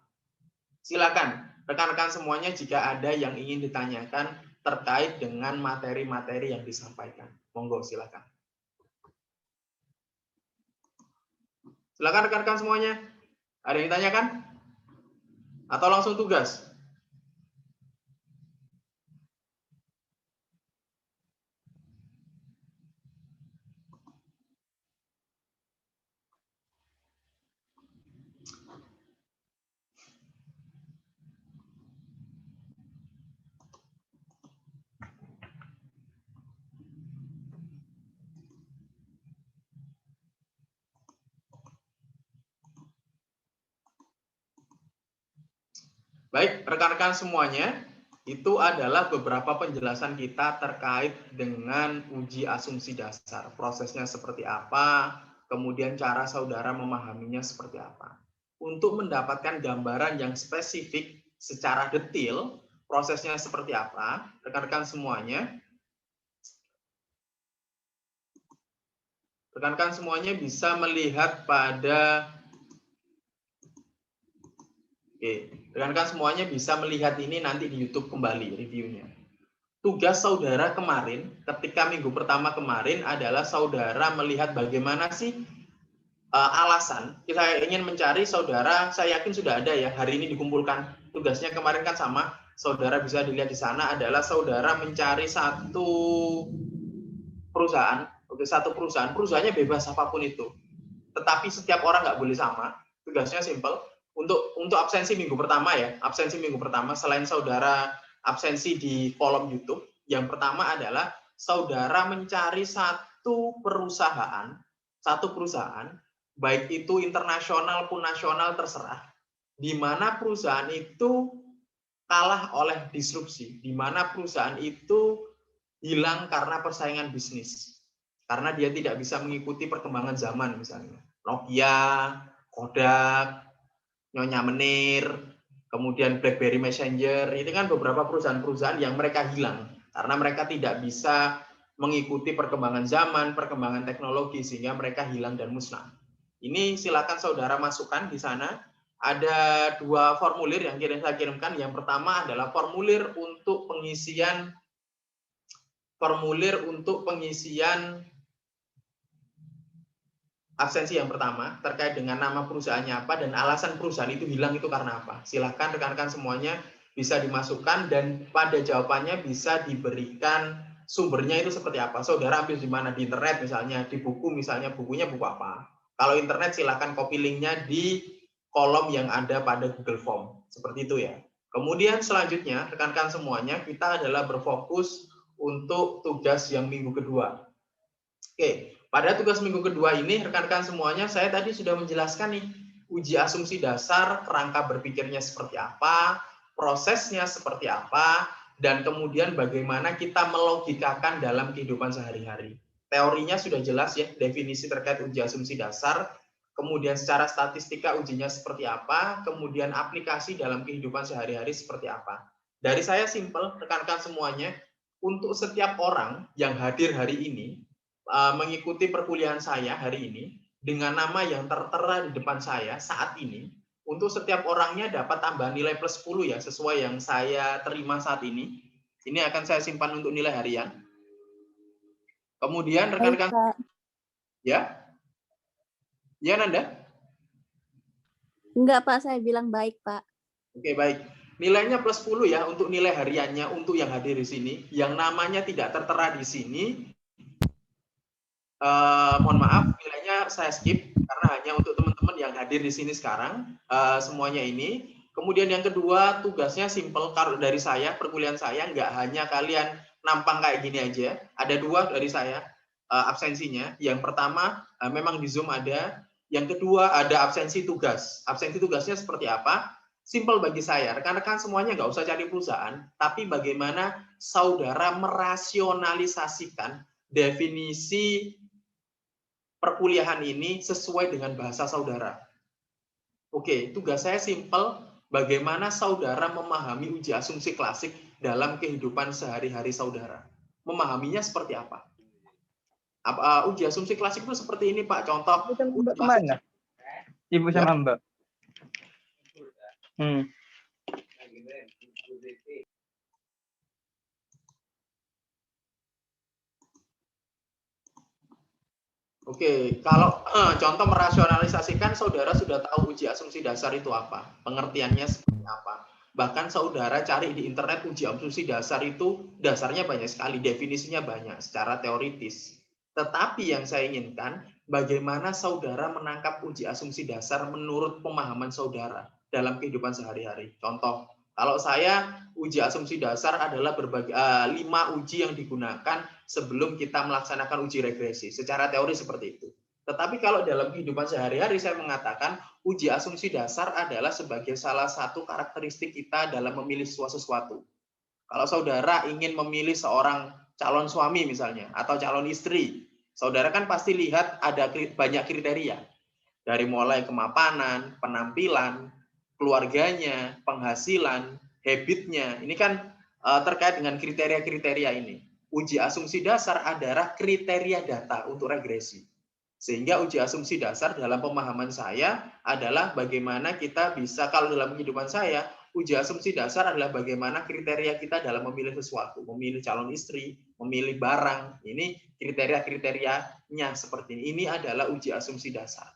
Speaker 1: Silakan, rekan-rekan semuanya jika ada yang ingin ditanyakan terkait dengan materi-materi yang disampaikan. Monggo, silakan. Silakan rekan-rekan semuanya. Ada yang ditanyakan? Atau langsung tugas? Baik, rekan-rekan semuanya, itu adalah beberapa penjelasan kita terkait dengan uji asumsi dasar. Prosesnya seperti apa, kemudian cara saudara memahaminya seperti apa. Untuk mendapatkan gambaran yang spesifik secara detail, prosesnya seperti apa, rekan-rekan semuanya, bisa melihat pada rekan-rekan semuanya bisa melihat ini nanti di YouTube kembali reviewnya. Tugas saudara kemarin, ketika minggu pertama kemarin adalah saudara melihat bagaimana sih alasan kita ingin mencari saudara. Saya yakin sudah ada ya, hari ini dikumpulkan. Tugasnya kemarin kan sama, saudara bisa dilihat di sana adalah saudara mencari satu perusahaan. Oke, satu perusahaan, perusahaannya bebas apapun itu. Tetapi setiap orang nggak boleh sama. Tugasnya simple. Untuk absensi minggu pertama ya, absensi minggu pertama selain saudara absensi di kolom YouTube, yang pertama adalah saudara mencari satu perusahaan, baik itu internasional pun nasional terserah, di mana perusahaan itu kalah oleh disrupsi, di mana perusahaan itu hilang karena persaingan bisnis, karena dia tidak bisa mengikuti perkembangan zaman misalnya. Nokia, Kodak, Nyonya Menir, kemudian BlackBerry Messenger, ini kan beberapa perusahaan-perusahaan yang mereka hilang karena mereka tidak bisa mengikuti perkembangan zaman, perkembangan teknologi, sehingga mereka hilang dan musnah. Ini silakan saudara masukkan di sana. Ada 2 formulir yang saya kirimkan. Yang pertama adalah formulir untuk pengisian absensi yang pertama terkait dengan nama perusahaannya apa dan alasan perusahaan itu hilang itu karena apa. Silahkan rekan-rekan semuanya bisa dimasukkan dan pada jawabannya bisa diberikan sumbernya itu seperti apa. Saudara ambil di mana, di internet misalnya, di buku misalnya, bukunya buku apa. Kalau internet silahkan copy linknya di kolom yang ada pada Google Form. Seperti itu ya. Kemudian selanjutnya rekan-rekan semuanya kita adalah berfokus untuk tugas yang minggu kedua. Oke, pada tugas minggu kedua ini, rekan-rekan semuanya, saya tadi sudah menjelaskan nih, uji asumsi dasar, kerangka berpikirnya seperti apa, prosesnya seperti apa, dan kemudian bagaimana kita melogikakan dalam kehidupan sehari-hari. Teorinya sudah jelas ya, definisi terkait uji asumsi dasar, kemudian secara statistika ujinya seperti apa, kemudian aplikasi dalam kehidupan sehari-hari seperti apa. Dari saya simple, rekan-rekan semuanya, untuk setiap orang yang hadir hari ini, mengikuti perkuliahan saya hari ini dengan nama yang tertera di depan saya saat ini, untuk setiap orangnya dapat tambahan nilai plus 10 ya, sesuai yang saya terima saat ini. Ini akan saya simpan untuk nilai harian. Kemudian rekan-rekan ya. Ya, Nanda?
Speaker 2: Enggak, Pak, saya bilang baik, Pak.
Speaker 1: Oke, baik. Nilainya plus 10 ya untuk nilai hariannya untuk yang hadir di sini. Yang namanya tidak tertera di sini, mohon maaf, nilainya saya skip karena hanya untuk teman-teman yang hadir di sini sekarang semuanya ini. Kemudian yang kedua, tugasnya simple. Kalau dari saya, perkuliahan saya nggak hanya kalian nampang kayak gini aja. Ada 2 dari saya absensinya. Yang pertama memang di Zoom ada. Yang kedua ada absensi tugas. Absensi tugasnya seperti apa? Simple bagi saya. Rekan-rekan semuanya nggak usah cari perusahaan, tapi bagaimana saudara merasionalisasikan definisi perkuliahan ini sesuai dengan bahasa saudara. Oke, tugas saya simple, bagaimana saudara memahami uji asumsi klasik dalam kehidupan sehari-hari saudara. Memahaminya seperti apa? Uji asumsi klasik itu seperti ini, Pak. Contoh.
Speaker 3: Mbak kemana? Ibu sama Mbak.
Speaker 1: Oke, kalau contoh merasionalisasikan, saudara sudah tahu uji asumsi dasar itu apa, pengertiannya seperti apa. Bahkan saudara cari di internet uji asumsi dasar itu dasarnya banyak sekali, definisinya banyak secara teoritis. Tetapi yang saya inginkan, bagaimana saudara menangkap uji asumsi dasar menurut pemahaman saudara dalam kehidupan sehari-hari. Contoh, kalau saya uji asumsi dasar adalah berbagai 5 uji yang digunakan sebelum kita melaksanakan uji regresi. Secara teori seperti itu. Tetapi kalau dalam kehidupan sehari-hari saya mengatakan uji asumsi dasar adalah sebagai salah satu karakteristik kita dalam memilih sesuatu. Kalau saudara ingin memilih seorang calon suami misalnya, atau calon istri, saudara kan pasti lihat ada banyak kriteria. Dari mulai kemapanan, penampilan, keluarganya, penghasilan, habitnya. Ini kan terkait dengan kriteria-kriteria ini. Uji asumsi dasar adalah kriteria data untuk regresi. Sehingga uji asumsi dasar dalam pemahaman saya adalah bagaimana kita bisa, kalau dalam kehidupan saya, uji asumsi dasar adalah bagaimana kriteria kita dalam memilih sesuatu, memilih calon istri, memilih barang. Ini kriteria-kriterianya seperti ini. Ini adalah uji asumsi dasar.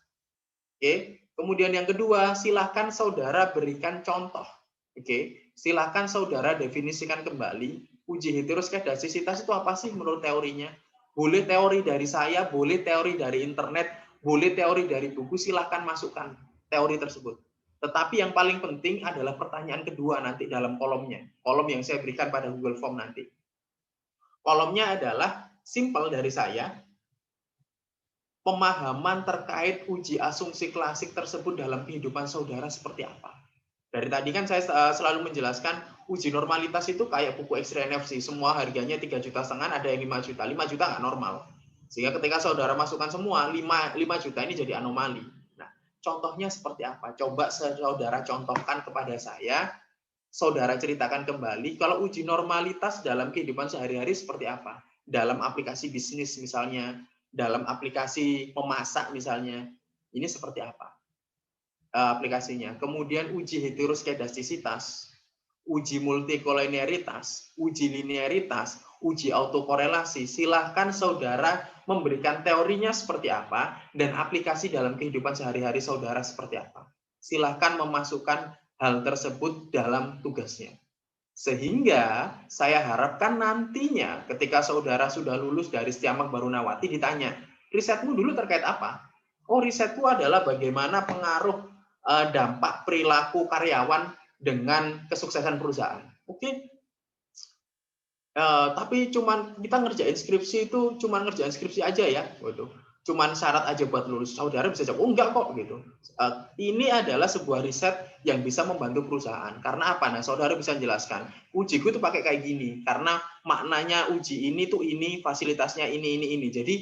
Speaker 1: Oke. Kemudian yang kedua, silakan saudara berikan contoh. Oke. Silakan saudara definisikan kembali uji heteroskedasisitas itu apa sih menurut teorinya. Boleh teori dari saya, boleh teori dari internet, boleh teori dari buku, silahkan masukkan teori tersebut. Tetapi yang paling penting adalah pertanyaan kedua nanti dalam kolomnya. Kolom yang saya berikan pada Google Form nanti. Kolomnya adalah simpel dari saya, pemahaman terkait uji asumsi klasik tersebut dalam kehidupan saudara seperti apa. Dari tadi kan saya selalu menjelaskan uji normalitas itu kayak buku X-ray NFC, semua harganya 3,5 juta, ada yang 5 juta. 5 juta nggak normal. Sehingga ketika saudara masukkan semua, 5 juta ini jadi anomali. Nah, contohnya seperti apa? Coba saudara contohkan kepada saya, saudara ceritakan kembali, kalau uji normalitas dalam kehidupan sehari-hari seperti apa? Dalam aplikasi bisnis misalnya, dalam aplikasi memasak misalnya, ini seperti apa? Aplikasinya. Kemudian uji heteroskedastisitas, uji multikoliniaritas, uji linearitas, uji autokorelasi. Silahkan saudara memberikan teorinya seperti apa dan aplikasi dalam kehidupan sehari-hari saudara seperti apa. Silahkan memasukkan hal tersebut dalam tugasnya. Sehingga saya harapkan nantinya ketika saudara sudah lulus dari Setiamak Barunawati ditanya, risetmu dulu terkait apa? Oh, risetku adalah bagaimana pengaruh dampak perilaku karyawan dengan kesuksesan perusahaan. Oke. Tapi cuman kita ngerjain skripsi itu cuman ngerjain skripsi aja ya, gitu. Cuman syarat aja buat lulus. Saudara bisa jawab, oh enggak kok gitu. Ini adalah sebuah riset yang bisa membantu perusahaan. Karena apa? Nah, saudara bisa jelaskan. Ujiku itu pakai kayak gini. Karena maknanya uji ini tuh ini, fasilitasnya ini. Jadi